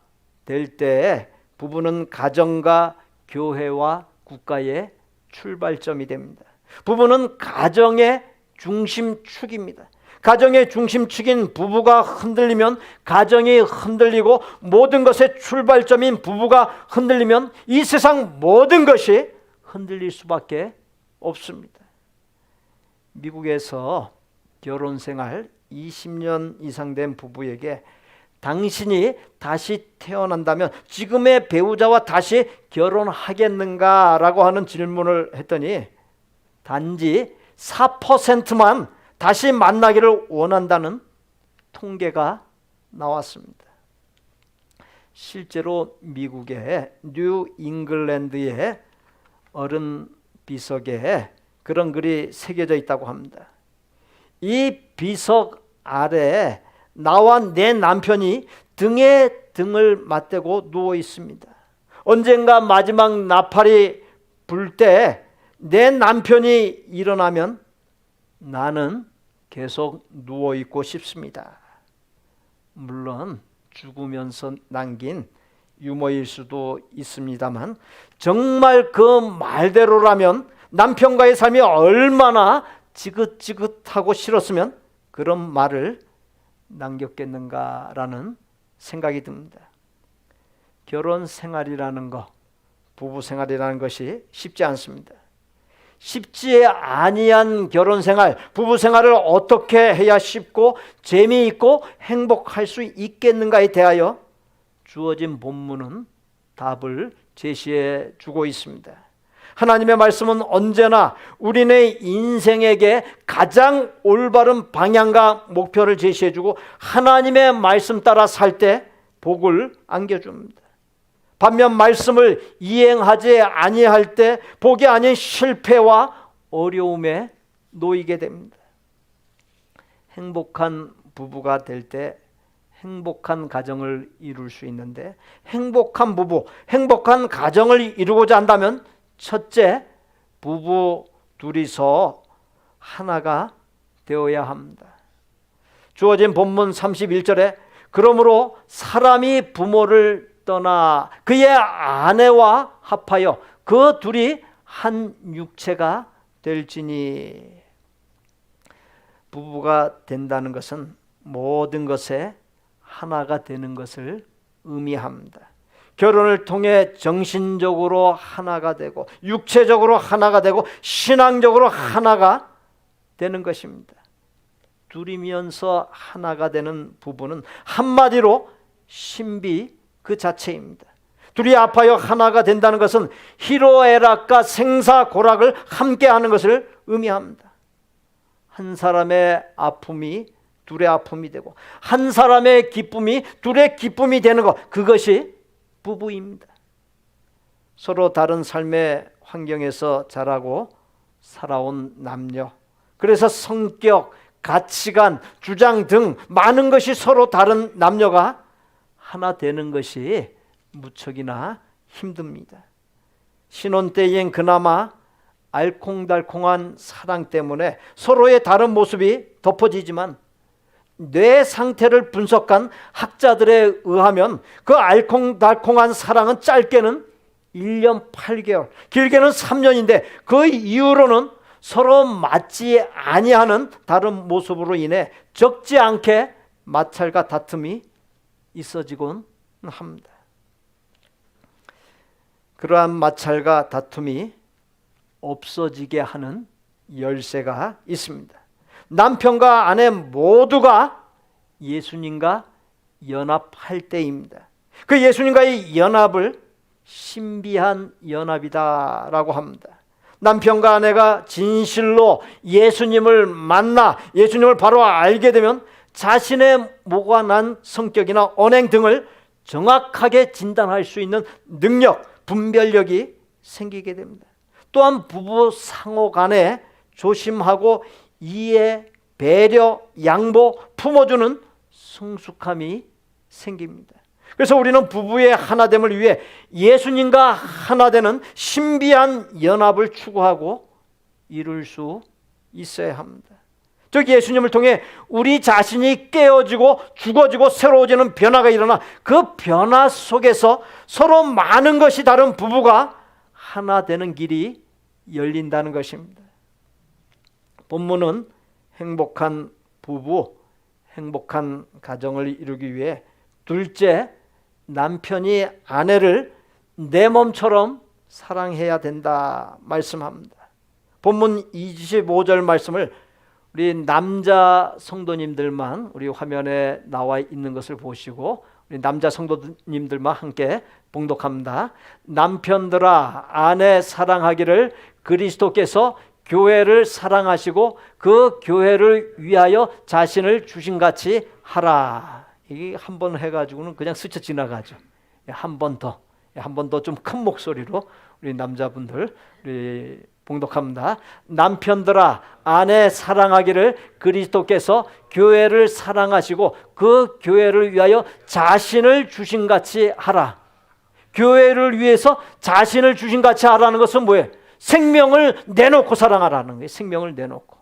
될 때 부부는 가정과 교회와 국가의 출발점이 됩니다. 부부는 가정의 중심축입니다. 가정의 중심축인 부부가 흔들리면 가정이 흔들리고 모든 것의 출발점인 부부가 흔들리면 이 세상 모든 것이 흔들릴 수밖에 없습니다. 미국에서 결혼생활 20년 이상 된 부부에게 당신이 다시 태어난다면 지금의 배우자와 다시 결혼하겠는가? 라고 하는 질문을 했더니 단지 4%만 다시 만나기를 원한다는 통계가 나왔습니다. 실제로 미국의 뉴 잉글랜드의 어른 비석에 그런 글이 새겨져 있다고 합니다. 이 비석 아래 나와 내 남편이 등에 등을 맞대고 누워 있습니다. 언젠가 마지막 나팔이 불 때 내 남편이 일어나면 나는 계속 누워 있고 싶습니다. 물론 죽으면서 남긴 유머일 수도 있습니다만 정말 그 말대로라면 남편과의 삶이 얼마나 지긋지긋하고 싫었으면 그런 말을 남겼겠는가라는 생각이 듭니다. 결혼 생활이라는 것, 부부 생활이라는 것이 쉽지 않습니다. 쉽지 아니한 결혼 생활, 부부 생활을 어떻게 해야 쉽고 재미있고 행복할 수 있겠는가에 대하여 주어진 본문은 답을 제시해 주고 있습니다. 하나님의 말씀은 언제나 우리네 인생에게 가장 올바른 방향과 목표를 제시해 주고 하나님의 말씀 따라 살 때 복을 안겨줍니다. 반면 말씀을 이행하지 아니할 때 복이 아닌 실패와 어려움에 놓이게 됩니다. 행복한 부부가 될 때 행복한 가정을 이룰 수 있는데 행복한 부부, 행복한 가정을 이루고자 한다면 첫째, 부부 둘이서 하나가 되어야 합니다. 주어진 본문 31절에 그러므로 사람이 부모를 떠나 그의 아내와 합하여 그 둘이 한 육체가 될지니. 부부가 된다는 것은 모든 것에 하나가 되는 것을 의미합니다. 결혼을 통해 정신적으로 하나가 되고 육체적으로 하나가 되고 신앙적으로 하나가 되는 것입니다. 둘이면서 하나가 되는 부부는 한마디로 신비 그 자체입니다. 둘이 합하여 하나가 된다는 것은 희로애락과 생사고락을 함께하는 것을 의미합니다. 한 사람의 아픔이 둘의 아픔이 되고 한 사람의 기쁨이 둘의 기쁨이 되는 것, 그것이 부부입니다. 서로 다른 삶의 환경에서 자라고 살아온 남녀, 그래서 성격, 가치관, 주장 등 많은 것이 서로 다른 남녀가 하나 되는 것이 무척이나 힘듭니다. 신혼 때엔 그나마 알콩달콩한 사랑 때문에 서로의 다른 모습이 덮어지지만 뇌 상태를 분석한 학자들에 의하면 그 알콩달콩한 사랑은 짧게는 1년 8개월, 길게는 3년인데 그 이후로는 서로 맞지 아니하는 다른 모습으로 인해 적지 않게 마찰과 다툼이 있어지곤 합니다. 그러한 마찰과 다툼이 없어지게 하는 열쇠가 있습니다. 남편과 아내 모두가 예수님과 연합할 때입니다. 그 예수님과의 연합을 신비한 연합이다라고 합니다. 남편과 아내가 진실로 예수님을 만나 예수님을 바로 알게 되면 자신의 무관한 성격이나 언행 등을 정확하게 진단할 수 있는 능력, 분별력이 생기게 됩니다. 또한 부부 상호 간에 조심하고 이해, 배려, 양보, 품어주는 성숙함이 생깁니다. 그래서 우리는 부부의 하나됨을 위해 예수님과 하나되는 신비한 연합을 추구하고 이룰 수 있어야 합니다. 즉 예수님을 통해 우리 자신이 깨어지고 죽어지고 새로워지는 변화가 일어나 그 변화 속에서 서로 많은 것이 다른 부부가 하나 되는 길이 열린다는 것입니다. 본문은 행복한 부부, 행복한 가정을 이루기 위해 둘째, 남편이 아내를 내 몸처럼 사랑해야 된다 말씀합니다. 본문 25절 말씀을 우리 남자 성도님들만 우리 화면에 나와 있는 것을 보시고 우리 남자 성도님들만 함께 봉독합니다. 남편들아 아내 사랑하기를 그리스도께서 교회를 사랑하시고 그 교회를 위하여 자신을 주신같이 하라. 이게 한 번 해가지고는 그냥 스쳐 지나가죠. 한 번 더 좀 큰 목소리로 우리 남자분들 우리 봉독합니다. 남편들아 아내 사랑하기를 그리스도께서 교회를 사랑하시고 그 교회를 위하여 자신을 주신같이 하라. 교회를 위해서 자신을 주신같이 하라는 것은 뭐예요? 생명을 내놓고 사랑하라는 거예요. 생명을 내놓고.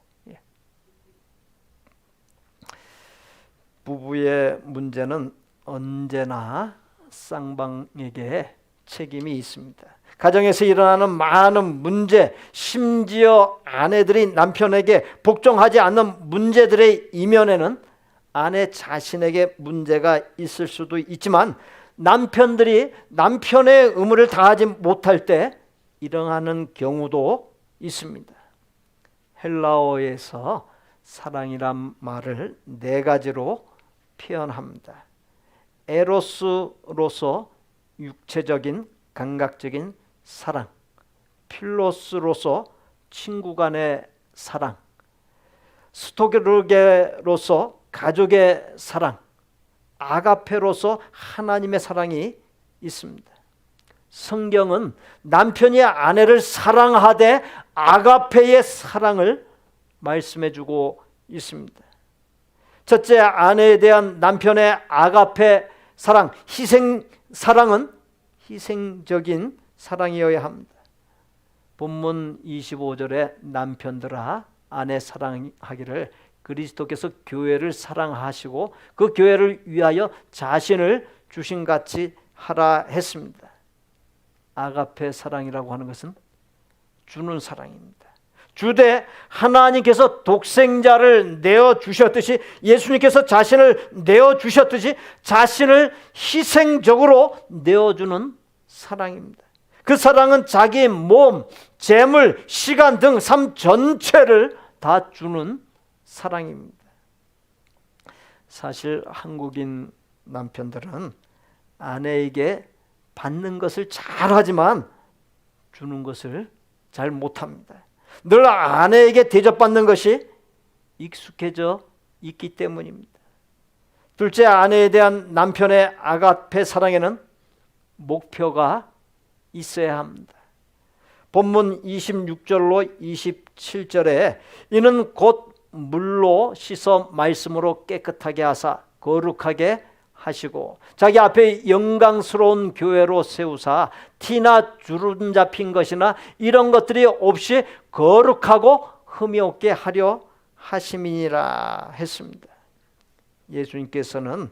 부부의 문제는 언제나 쌍방에게 책임이 있습니다. 가정에서 일어나는 많은 문제, 심지어 아내들이 남편에게 복종하지 않는 문제들의 이면에는 아내 자신에게 문제가 있을 수도 있지만 남편들이 남편의 의무를 다하지 못할 때 일어나는 경우도 있습니다. 헬라어에서 사랑이란 말을 네 가지로 표현합니다. 에로스로서 육체적인 감각적인 사랑, 필로스로서 친구 간의 사랑, 스토게로서 가족의 사랑, 아가페로서 하나님의 사랑이 있습니다. 성경은 남편이 아내를 사랑하되 아가페의 사랑을 말씀해주고 있습니다. 첫째, 아내에 대한 남편의 아가페 사랑, 희생 사랑은 희생적인 사랑이어야 합니다. 본문 25절에 남편들아 아내 사랑하기를 그리스도께서 교회를 사랑하시고 그 교회를 위하여 자신을 주신같이 하라 했습니다. 아가페 사랑이라고 하는 것은 주는 사랑입니다. 주되 하나님께서 독생자를 내어주셨듯이 예수님께서 자신을 내어주셨듯이 자신을 희생적으로 내어주는 사랑입니다. 그 사랑은 자기 몸, 재물, 시간 등 삶 전체를 다 주는 사랑입니다. 사실 한국인 남편들은 아내에게 받는 것을 잘하지만 주는 것을 잘 못합니다. 늘 아내에게 대접받는 것이 익숙해져 있기 때문입니다. 둘째, 아내에 대한 남편의 아가페 사랑에는 목표가 있어야 합니다. 본문 26절로 27절에 이는 곧 물로 씻어 말씀으로 깨끗하게 하사 거룩하게 하시고 자기 앞에 영광스러운 교회로 세우사 티나 주름 잡힌 것이나 이런 것들이 없이 거룩하고 흠이 없게 하려 하심이니라 했습니다. 예수님께서는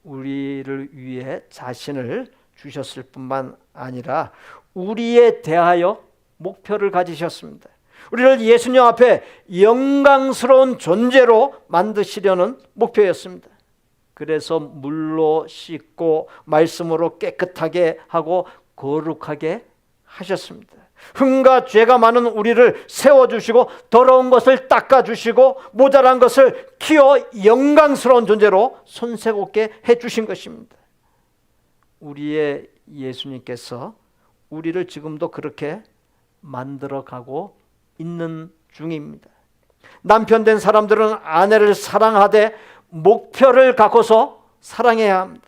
우리를 위해 자신을 주셨을 뿐만 아니라 우리에 대하여 목표를 가지셨습니다. 우리를 예수님 앞에 영광스러운 존재로 만드시려는 목표였습니다. 그래서 물로 씻고 말씀으로 깨끗하게 하고 거룩하게 하셨습니다. 흠과 죄가 많은 우리를 세워주시고 더러운 것을 닦아주시고 모자란 것을 키워 영광스러운 존재로 손색없게 해주신 것입니다. 우리의 예수님께서 우리를 지금도 그렇게 만들어가고 있는 중입니다. 남편 된 사람들은 아내를 사랑하되 목표를 갖고서 사랑해야 합니다.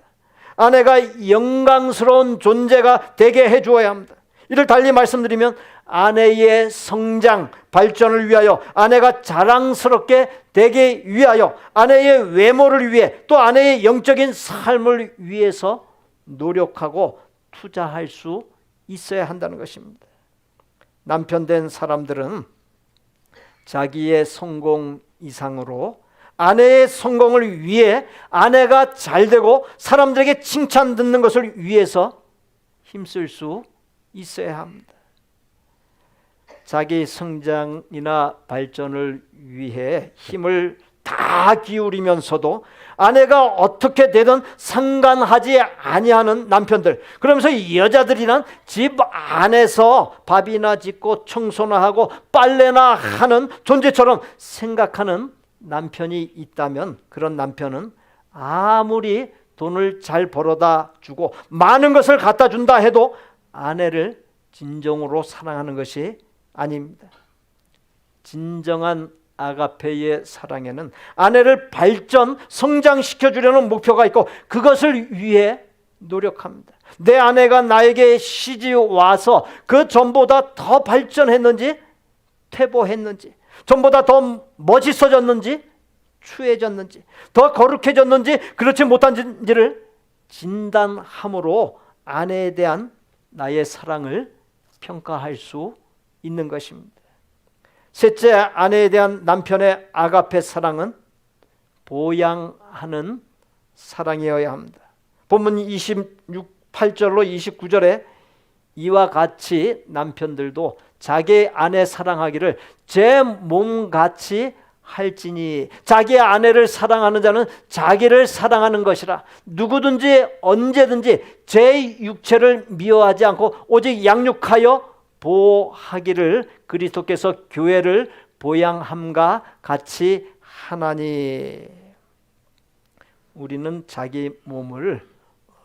아내가 영광스러운 존재가 되게 해주어야 합니다. 이를 달리 말씀드리면 아내의 성장, 발전을 위하여, 아내가 자랑스럽게 되기 위하여, 아내의 외모를 위해, 또 아내의 영적인 삶을 위해서 노력하고 투자할 수 있어야 한다는 것입니다. 남편 된 사람들은 자기의 성공 이상으로 아내의 성공을 위해, 아내가 잘되고 사람들에게 칭찬 듣는 것을 위해서 힘쓸 수 있어야 합니다. 자기 성장이나 발전을 위해 힘을 다 기울이면서도 아내가 어떻게 되든 상관하지 아니하는 남편들, 그러면서 여자들이란 집 안에서 밥이나 짓고 청소나 하고 빨래나 하는 존재처럼 생각하는 남편이 있다면, 그런 남편은 아무리 돈을 잘 벌어다 주고 많은 것을 갖다 준다 해도 아내를 진정으로 사랑하는 것이 아닙니다. 진정한 아가페의 사랑에는 아내를 발전, 성장시켜 주려는 목표가 있고 그것을 위해 노력합니다. 내 아내가 나에게 시집 와서 그 전보다 더 발전했는지, 퇴보했는지, 전보다 더 멋있어졌는지, 추해졌는지, 더 거룩해졌는지, 그렇지 못한지를 진단함으로 아내에 대한 나의 사랑을 평가할 수 있는 것입니다. 셋째, 아내에 대한 남편의 아가페 사랑은 보양하는 사랑이어야 합니다. 본문 28절로 29절에 이와 같이 남편들도 자기 아내 사랑하기를 제 몸같이 할지니, 자기 아내를 사랑하는 자는 자기를 사랑하는 것이라. 누구든지 언제든지 제 육체를 미워하지 않고 오직 양육하여 보호하기를 그리스도께서 교회를 보양함과 같이 하나니. 우리는 자기 몸을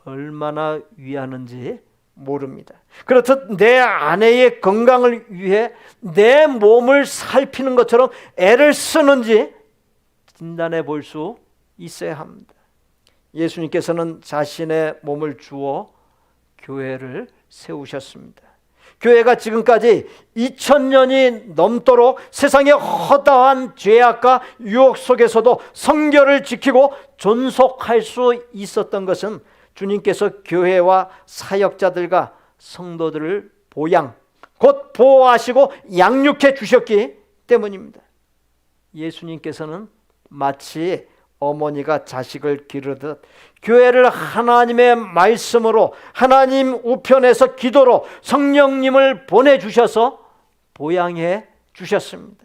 얼마나 위하는지 모릅니다. 그렇듯 내 아내의 건강을 위해 내 몸을 살피는 것처럼 애를 쓰는지 진단해 볼 수 있어야 합니다. 예수님께서는 자신의 몸을 주어 교회를 세우셨습니다. 교회가 지금까지 2000년이 넘도록 세상의 허다한 죄악과 유혹 속에서도 성결을 지키고 존속할 수 있었던 것은 주님께서 교회와 사역자들과 성도들을 보양, 곧 보호하시고 양육해 주셨기 때문입니다. 예수님께서는 마치 어머니가 자식을 기르듯 교회를 하나님의 말씀으로, 하나님 우편에서 기도로 성령님을 보내주셔서 보양해 주셨습니다.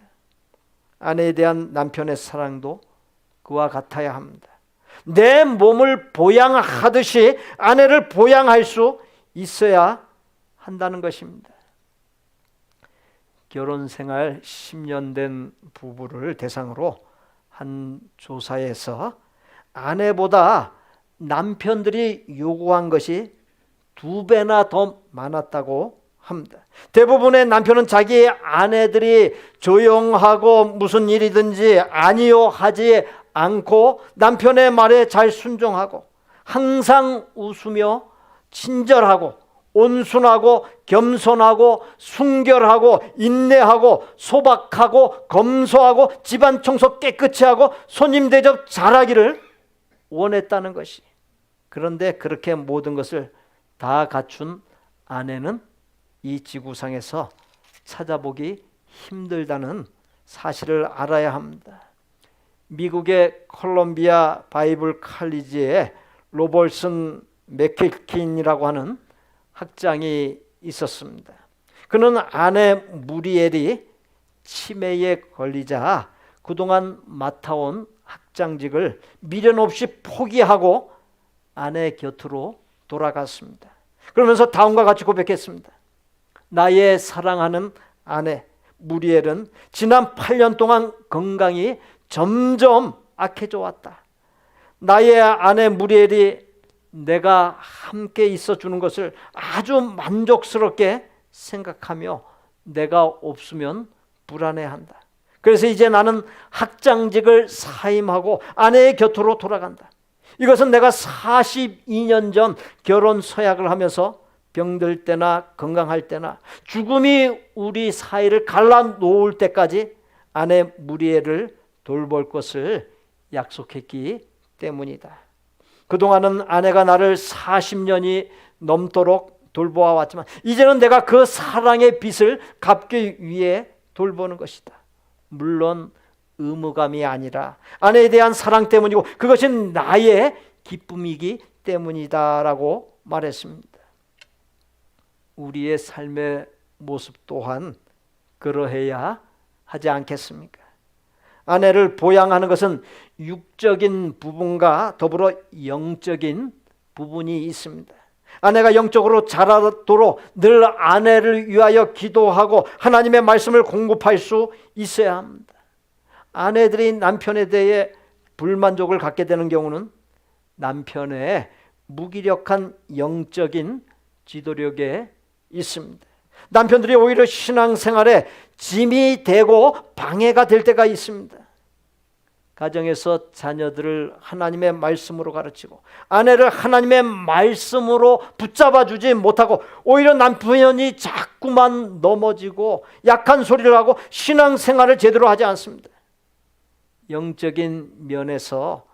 아내에 대한 남편의 사랑도 그와 같아야 합니다. 내 몸을 보양하듯이 아내를 보양할 수 있어야 한다는 것입니다. 결혼 생활 10년 된 부부를 대상으로 한 조사에서 아내보다 남편들이 요구한 것이 2배나 더 많았다고 합니다. 대부분의 남편은 자기 아내들이 조용하고 무슨 일이든지 아니요 하지 않고 남편의 말에 잘 순종하고 항상 웃으며 친절하고 온순하고 겸손하고 순결하고 인내하고 소박하고 검소하고 집안 청소 깨끗이 하고 손님 대접 잘하기를 원했다는 것이. 그런데 그렇게 모든 것을 다 갖춘 아내는 이 지구상에서 찾아보기 힘들다는 사실을 알아야 합니다. 미국의 콜롬비아 바이블 칼리지에 로벌슨 맥킬킨이라고 하는 학장이 있었습니다. 그는 아내 무리엘이 치매에 걸리자 그동안 맡아온 학장직을 미련 없이 포기하고 아내 곁으로 돌아갔습니다. 그러면서 다음과 같이 고백했습니다. 나의 사랑하는 아내 무리엘은 지난 8년 동안 건강이 점점 악해져 왔다. 나의 아내 무리엘이 내가 함께 있어 주는 것을 아주 만족스럽게 생각하며 내가 없으면 불안해한다. 그래서 이제 나는 학장직을 사임하고 아내의 곁으로 돌아간다. 이것은 내가 42년 전 결혼 서약을 하면서 병들 때나 건강할 때나 죽음이 우리 사이를 갈라놓을 때까지 아내 무리엘을 돌볼 것을 약속했기 때문이다. 그동안은 아내가 나를 40년이 넘도록 돌보아 왔지만 이제는 내가 그 사랑의 빚을 갚기 위해 돌보는 것이다. 물론 의무감이 아니라 아내에 대한 사랑 때문이고 그것이 나의 기쁨이기 때문이다라고 말했습니다. 우리의 삶의 모습 또한 그러해야 하지 않겠습니까? 아내를 보양하는 것은 육적인 부분과 더불어 영적인 부분이 있습니다. 아내가 영적으로 자라도록 늘 아내를 위하여 기도하고 하나님의 말씀을 공급할 수 있어야 합니다. 아내들이 남편에 대해 불만족을 갖게 되는 경우는 남편의 무기력한 영적인 지도력에 있습니다. 남편들이 오히려 신앙생활에 짐이 되고 방해가 될 때가 있습니다. 가정에서 자녀들을 하나님의 말씀으로 가르치고 아내를 하나님의 말씀으로 붙잡아 주지 못하고 오히려 남편이 자꾸만 넘어지고 약한 소리를 하고 신앙생활을 제대로 하지 않습니다. 영적인 면에서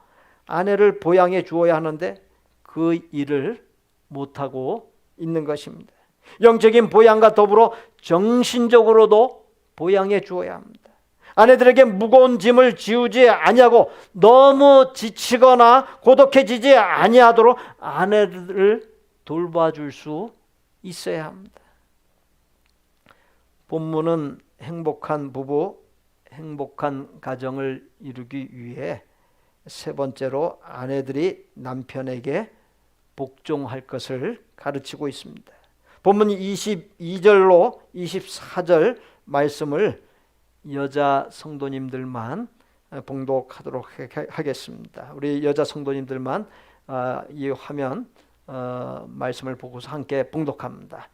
아내를 보양해 주어야 하는데 그 일을 못하고 있는 것입니다. 영적인 보양과 더불어 정신적으로도 보양해 주어야 합니다. 아내들에게 무거운 짐을 지우지 아니하고 너무 지치거나 고독해지지 아니하도록 아내를 돌봐줄 수 있어야 합니다. 본문은 행복한 부부, 행복한 가정을 이루기 위해 세 번째로 아내들이 남편에게 복종할 것을 가르치고 있습니다. 본문 22절로 24절 말씀을 여자 성도님들만 봉독하도록 하겠습니다. 우리 여자 성도님들만 이 화면 말씀을 보고서 함께 봉독합니다.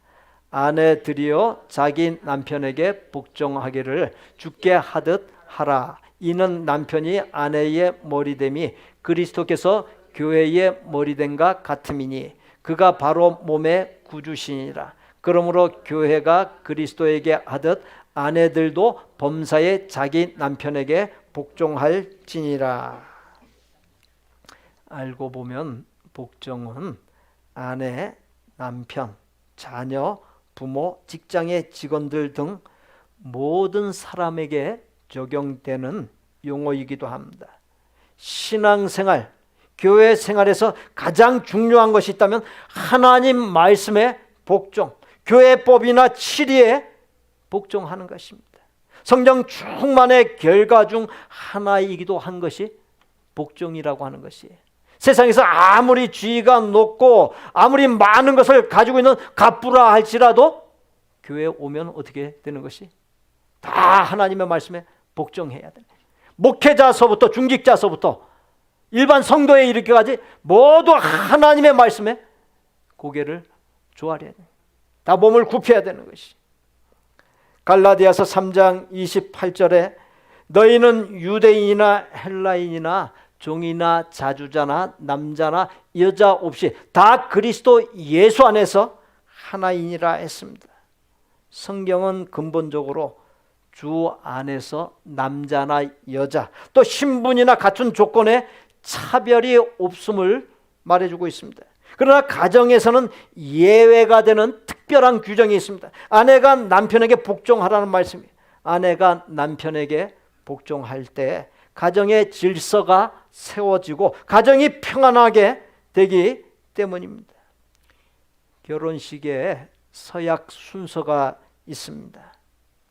아내들이여 자기 남편에게 복종하기를 주께 하듯 하라. 이는 남편이 아내의 머리됨이 그리스도께서 교회의 머리됨과 같음이니 그가 바로 몸의 구주시니라. 그러므로 교회가 그리스도에게 하듯 아내들도 범사에 자기 남편에게 복종할지니라. 알고 보면 복종은 아내, 남편, 자녀, 부모, 직장의 직원들 등 모든 사람에게 적용되는 용어이기도 합니다. 신앙생활, 교회 생활에서 가장 중요한 것이 있다면 하나님 말씀에 복종, 교회법이나 치리에 복종하는 것입니다. 성령 충만의 결과 중 하나이기도 한 것이 복종이라고 하는 것이에요. 세상에서 아무리 지위가 높고 아무리 많은 것을 가지고 있는 갑부라 할지라도 교회에 오면 어떻게 되는 것이? 다 하나님의 말씀에 복종해야 돼요. 목회자서부터 중직자서부터 일반 성도에 이르기까지 모두 하나님의 말씀에 고개를 조아려야 돼요. 다 몸을 굽혀야 되는 것이. 갈라디아서 3장 28절에 너희는 유대인이나 헬라인이나 종이나 자주자나 남자나 여자 없이 다 그리스도 예수 안에서 하나이니라 했습니다. 성경은 근본적으로 주 안에서 남자나 여자 또 신분이나 갖춘 조건에 차별이 없음을 말해주고 있습니다. 그러나 가정에서는 예외가 되는 특별한 규정이 있습니다. 아내가 남편에게 복종하라는 말씀이에요. 아내가 남편에게 복종할 때 가정의 질서가 세워지고 가정이 평안하게 되기 때문입니다. 결혼식에 서약 순서가 있습니다.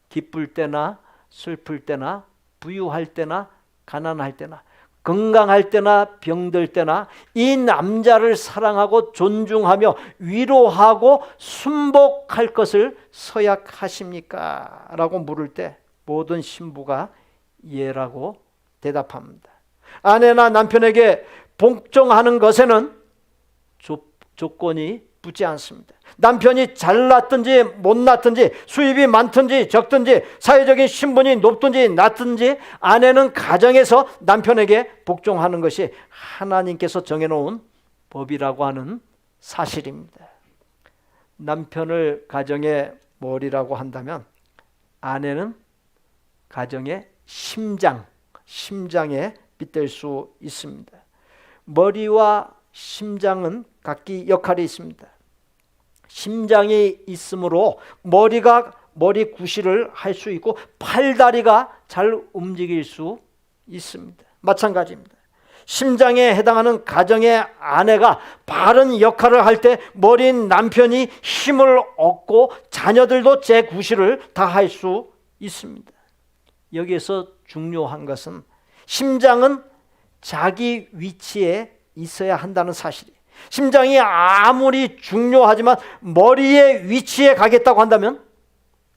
기쁠 때나 슬플 때나 부유할 때나 가난할 때나 건강할 때나 병들 때나 이 남자를 사랑하고 존중하며 위로하고 순복할 것을 서약하십니까? 라고 물을 때 모든 신부가 예라고 대답합니다. 아내나 남편에게 복종하는 것에는 조건이 붙지 않습니다. 남편이 잘났든지 못났든지 수입이 많든지 적든지 사회적인 신분이 높든지 낮든지 아내는 가정에서 남편에게 복종하는 것이 하나님께서 정해놓은 법이라고 하는 사실입니다. 남편을 가정의 머리라고 한다면 아내는 가정의 심장에 빗댈 수 있습니다. 머리와 심장은 각기 역할이 있습니다. 심장이 있으므로 머리 구실을 할 수 있고 팔다리가 잘 움직일 수 있습니다. 마찬가지입니다. 심장에 해당하는 가정의 아내가 바른 역할을 할 때 머리인 남편이 힘을 얻고 자녀들도 제 구실을 다 할 수 있습니다. 여기에서 중요한 것은 심장은 자기 위치에 있어야 한다는 사실이에요. 심장이 아무리 중요하지만 머리의 위치에 가겠다고 한다면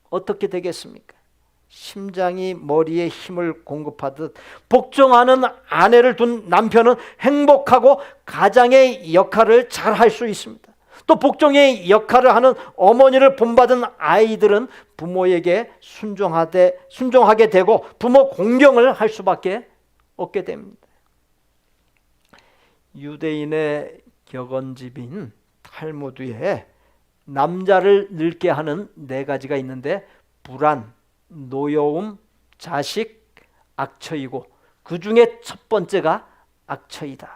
어떻게 되겠습니까? 심장이 머리에 힘을 공급하듯 복종하는 아내를 둔 남편은 행복하고 가장의 역할을 잘 할 수 있습니다. 또 복종의 역할을 하는 어머니를 본받은 아이들은 부모에게 순종하게 되고 부모 공경을 할 수밖에 없게 됩니다. 유대인의 격언집인 탈무드에 남자를 늙게 하는 4가지가 있는데 불안, 노여움, 자식, 악처이고 그 중에 첫 번째가 악처이다.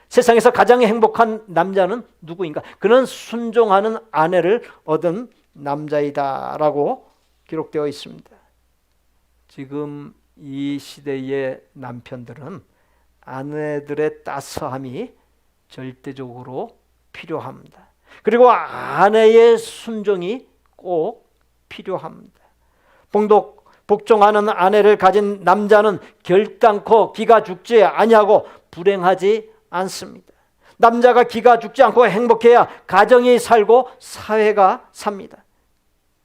세상에서 가장 행복한 남자는 누구인가? 그는 순종하는 아내를 얻은 남자이다 라고 기록되어 있습니다. 지금 이 시대의 남편들은 아내들의 따스함이 절대적으로 필요합니다. 그리고 아내의 순종이 꼭 필요합니다. 복종하는 아내를 가진 남자는 결단코 기가 죽지 아니하고 불행하지 않습니다. 남자가 기가 죽지 않고 행복해야 가정이 살고 사회가 삽니다.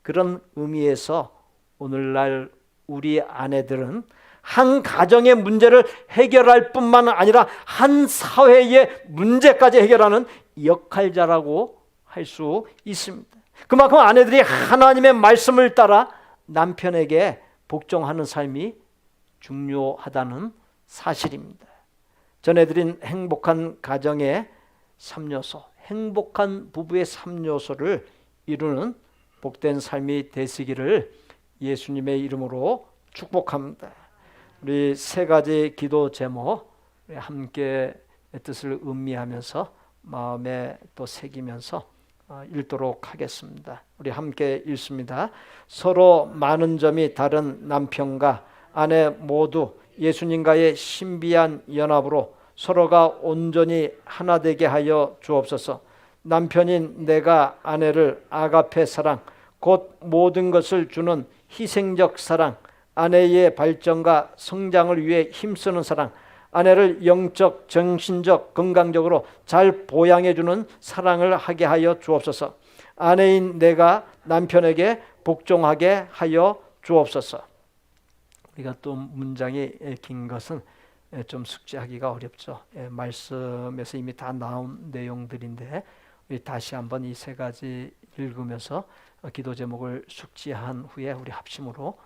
그런 의미에서 오늘날 우리 아내들은 한 가정의 문제를 해결할 뿐만 아니라 한 사회의 문제까지 해결하는 역할자라고 할 수 있습니다. 그만큼 아내들이 하나님의 말씀을 따라 남편에게 복종하는 삶이 중요하다는 사실입니다. 전해드린 행복한 가정의 3요소, 행복한 부부의 3요소를 이루는 복된 삶이 되시기를 예수님의 이름으로 축복합니다. 우리 3가지 기도 제목 함께 뜻을 음미하면서 마음에 또 새기면서 읽도록 하겠습니다. 우리 함께 읽습니다. 서로 많은 점이 다른 남편과 아내 모두 예수님과의 신비한 연합으로 서로가 온전히 하나 되게 하여 주옵소서. 남편인 내가 아내를 아가페 사랑, 곧 모든 것을 주는 희생적 사랑, 아내의 발전과 성장을 위해 힘쓰는 사랑, 아내를 영적, 정신적, 건강적으로 잘 보양해 주는 사랑을 하게 하여 주옵소서. 아내인 내가 남편에게 복종하게 하여 주옵소서. 우리가 또 문장이 긴 것은 좀 숙지하기가 어렵죠. 말씀에서 이미 다 나온 내용들인데 우리 다시 한번 이 3가지 읽으면서 기도 제목을 숙지한 후에 우리 합심으로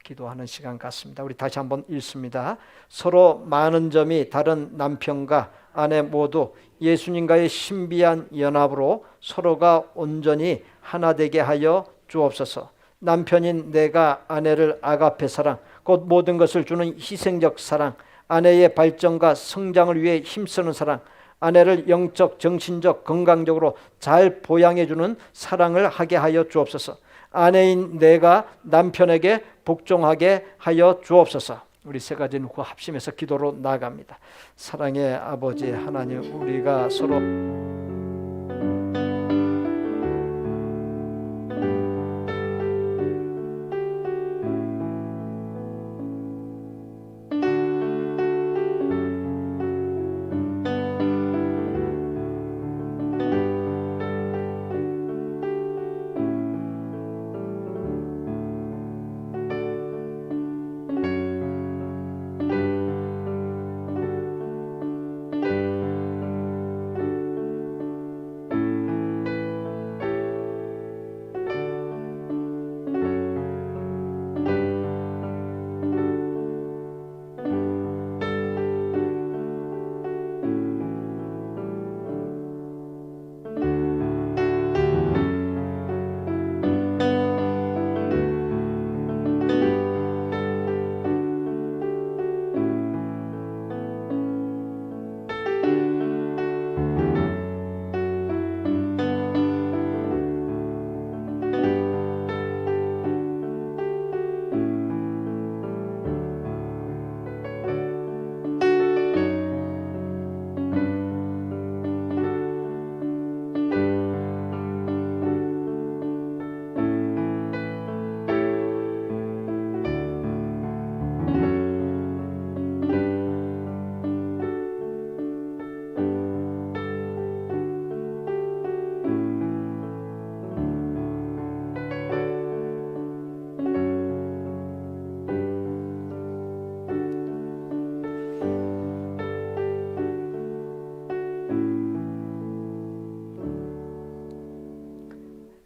기도하는 시간 같습니다. 우리 다시 한번 읽습니다. 서로 많은 점이 다른 남편과 아내 모두 예수님과의 신비한 연합으로 서로가 온전히 하나 되게 하여 주옵소서. 남편인 내가 아내를 아가페 사랑, 곧 모든 것을 주는 희생적 사랑, 아내의 발전과 성장을 위해 힘쓰는 사랑, 아내를 영적, 정신적, 건강적으로 잘 보양해 주는 사랑을 하게 하여 주옵소서. 아내인 내가 남편에게 복종하게 하여 주옵소서. 우리 3가지는 그 합심해서 기도로 나아갑니다. 사랑의 아버지 하나님, 우리가 서로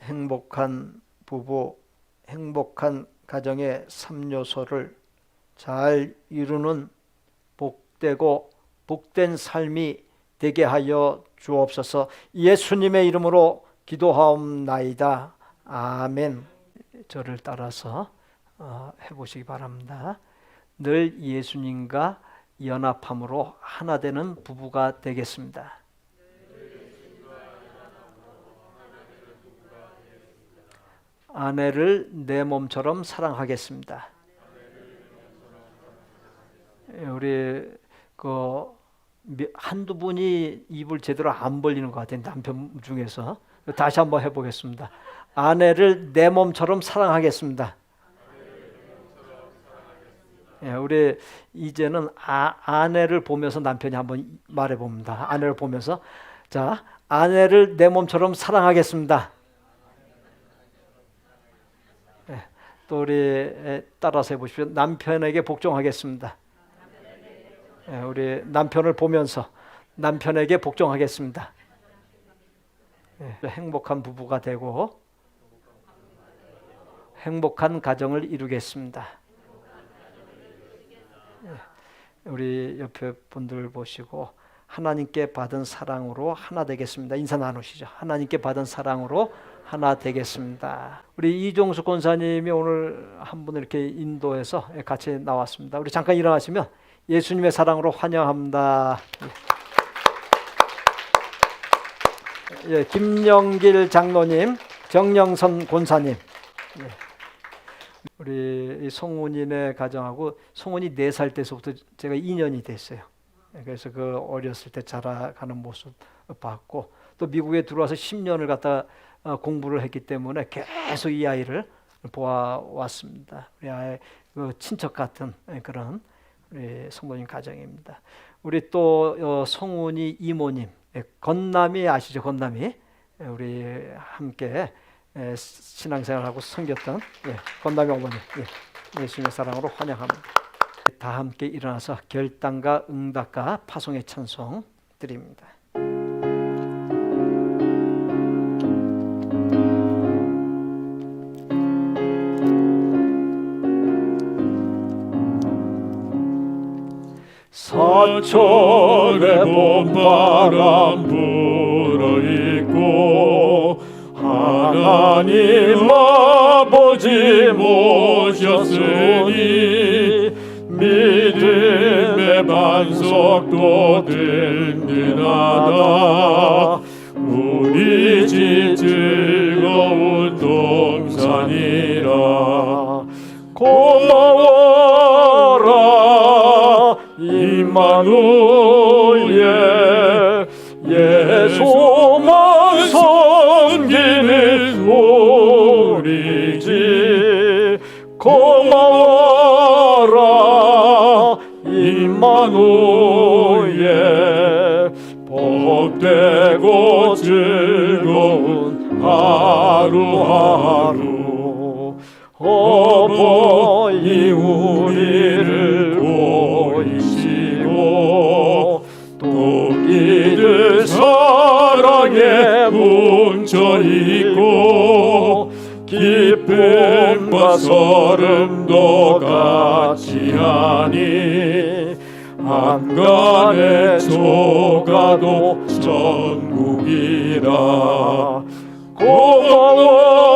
행복한 부부, 행복한 가정의 3요소를 잘 이루는 복되고 복된 삶이 되게 하여 주옵소서. 예수님의 이름으로 기도하옵나이다. 아멘. 저를 따라서 해보시기 바랍니다. 늘 예수님과 연합함으로 하나 되는 부부가 되겠습니다. 아내를 내 몸처럼 사랑하겠습니다. 우리 한두 분이 입을 제대로 안 벌리는 것 같아요. 남편 중에서. 다시 한번 해보겠습니다. 아내를 내 몸처럼 사랑하겠습니다. 우리 이제는 아내를 보면서 남편이 한번 말해봅니다. 아내를 보면서, 자, 아내를 내 몸처럼 사랑하겠습니다. 또 우리 따라서 해보십시오. 남편에게 복종하겠습니다. 우리 남편을 보면서 남편에게 복종하겠습니다. 행복한 부부가 되고 행복한 가정을 이루겠습니다. 우리 옆에 분들 보시고 하나님께 받은 사랑으로 하나 되겠습니다. 인사 나누시죠. 하나님께 받은 사랑으로 하나 되겠습니다. 우리 이종수 권사님이 오늘 한 분을 이렇게 인도해서 같이 나왔습니다. 우리 잠깐 일어나시면 예수님의 사랑으로 환영합니다. 예, 김영길 장로님, 정영선 권사님. 예. 우리 송은이네 가정하고 송은이 4살 때서부터 제가 인연이 됐어요. 그래서 그 어렸을 때 자라가는 모습 봤고, 또 미국에 들어와서 10년을 갖다 공부를 했기 때문에 계속 이 아이를 보아왔습니다. 우리 아이 그 친척 같은 그런 우리 성도님 가정입니다. 우리 또 송은이 이모님, 건남이 아시죠? 건남이 우리 함께 신앙생활하고 섬겼던 건남이 어머니, 예수님의 사랑으로 환영합니다. 다 함께 일어나서 결단과 응답과 파송의 찬송 드립니다. 사철의 봄바람 불어있고 하나님 아버지 모셨으니 믿음의 반석도 든든하다. 우리 집 즐거운 동산이라. 고마워라 임마누엘, 예수만 섬기는 우리 집. 고마워라 임마누엘, 복되고 즐거운 하루하루. 어버이 우리를 보이시고 토끼들 사랑에 뭉쳐있고 기쁨과 설움도 같이 하니 한간의 조가도 천국이라. 고마워라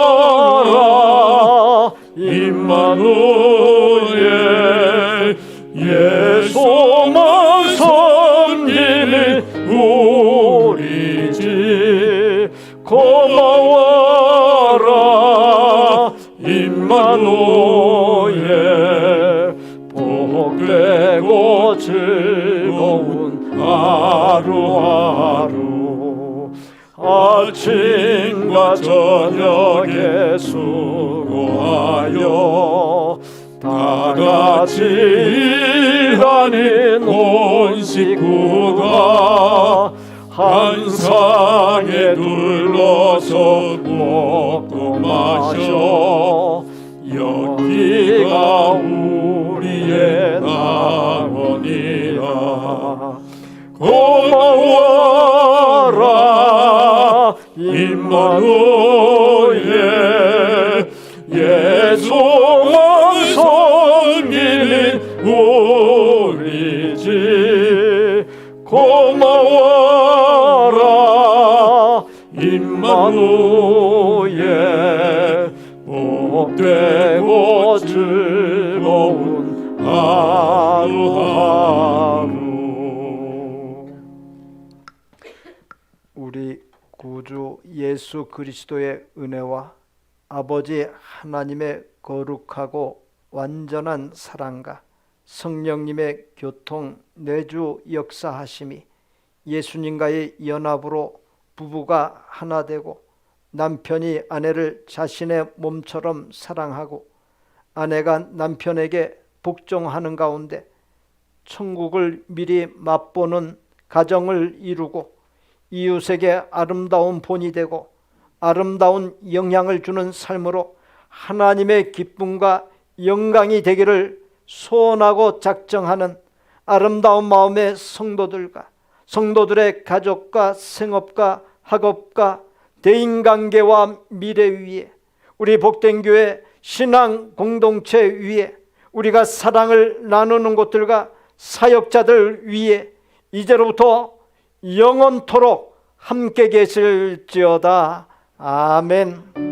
임마누엘, 예수만 섬기는 우리 집. 고마워라 임마누엘, 복되고 즐거운 하루하루. 아침과 저녁에 수고하여 다같이 일하는 온 식구가 한 상에 둘러서 먹고 마셔. 여기가 우리의 낙원이라. 고마워라 임마누엘, 복되고 즐거운 하루하루. 우리 구주 예수 그리스도의 은혜와 아버지 하나님의 거룩하고 완전한 사랑과 성령님의 교통 내주 역사하심이 예수님과의 연합으로 부부가 하나 되고 남편이 아내를 자신의 몸처럼 사랑하고 아내가 남편에게 복종하는 가운데 천국을 미리 맛보는 가정을 이루고 이웃에게 아름다운 본이 되고 아름다운 영향을 주는 삶으로 하나님의 기쁨과 영광이 되기를 소원하고 작정하는 아름다운 마음의 성도들과 성도들의 가족과 생업과 학업과 대인관계와 미래 위에 우리 복된 교회 신앙 공동체 위에 우리가 사랑을 나누는 곳들과 사역자들 위에 이제로부터 영원토록 함께 계실지어다. 아멘.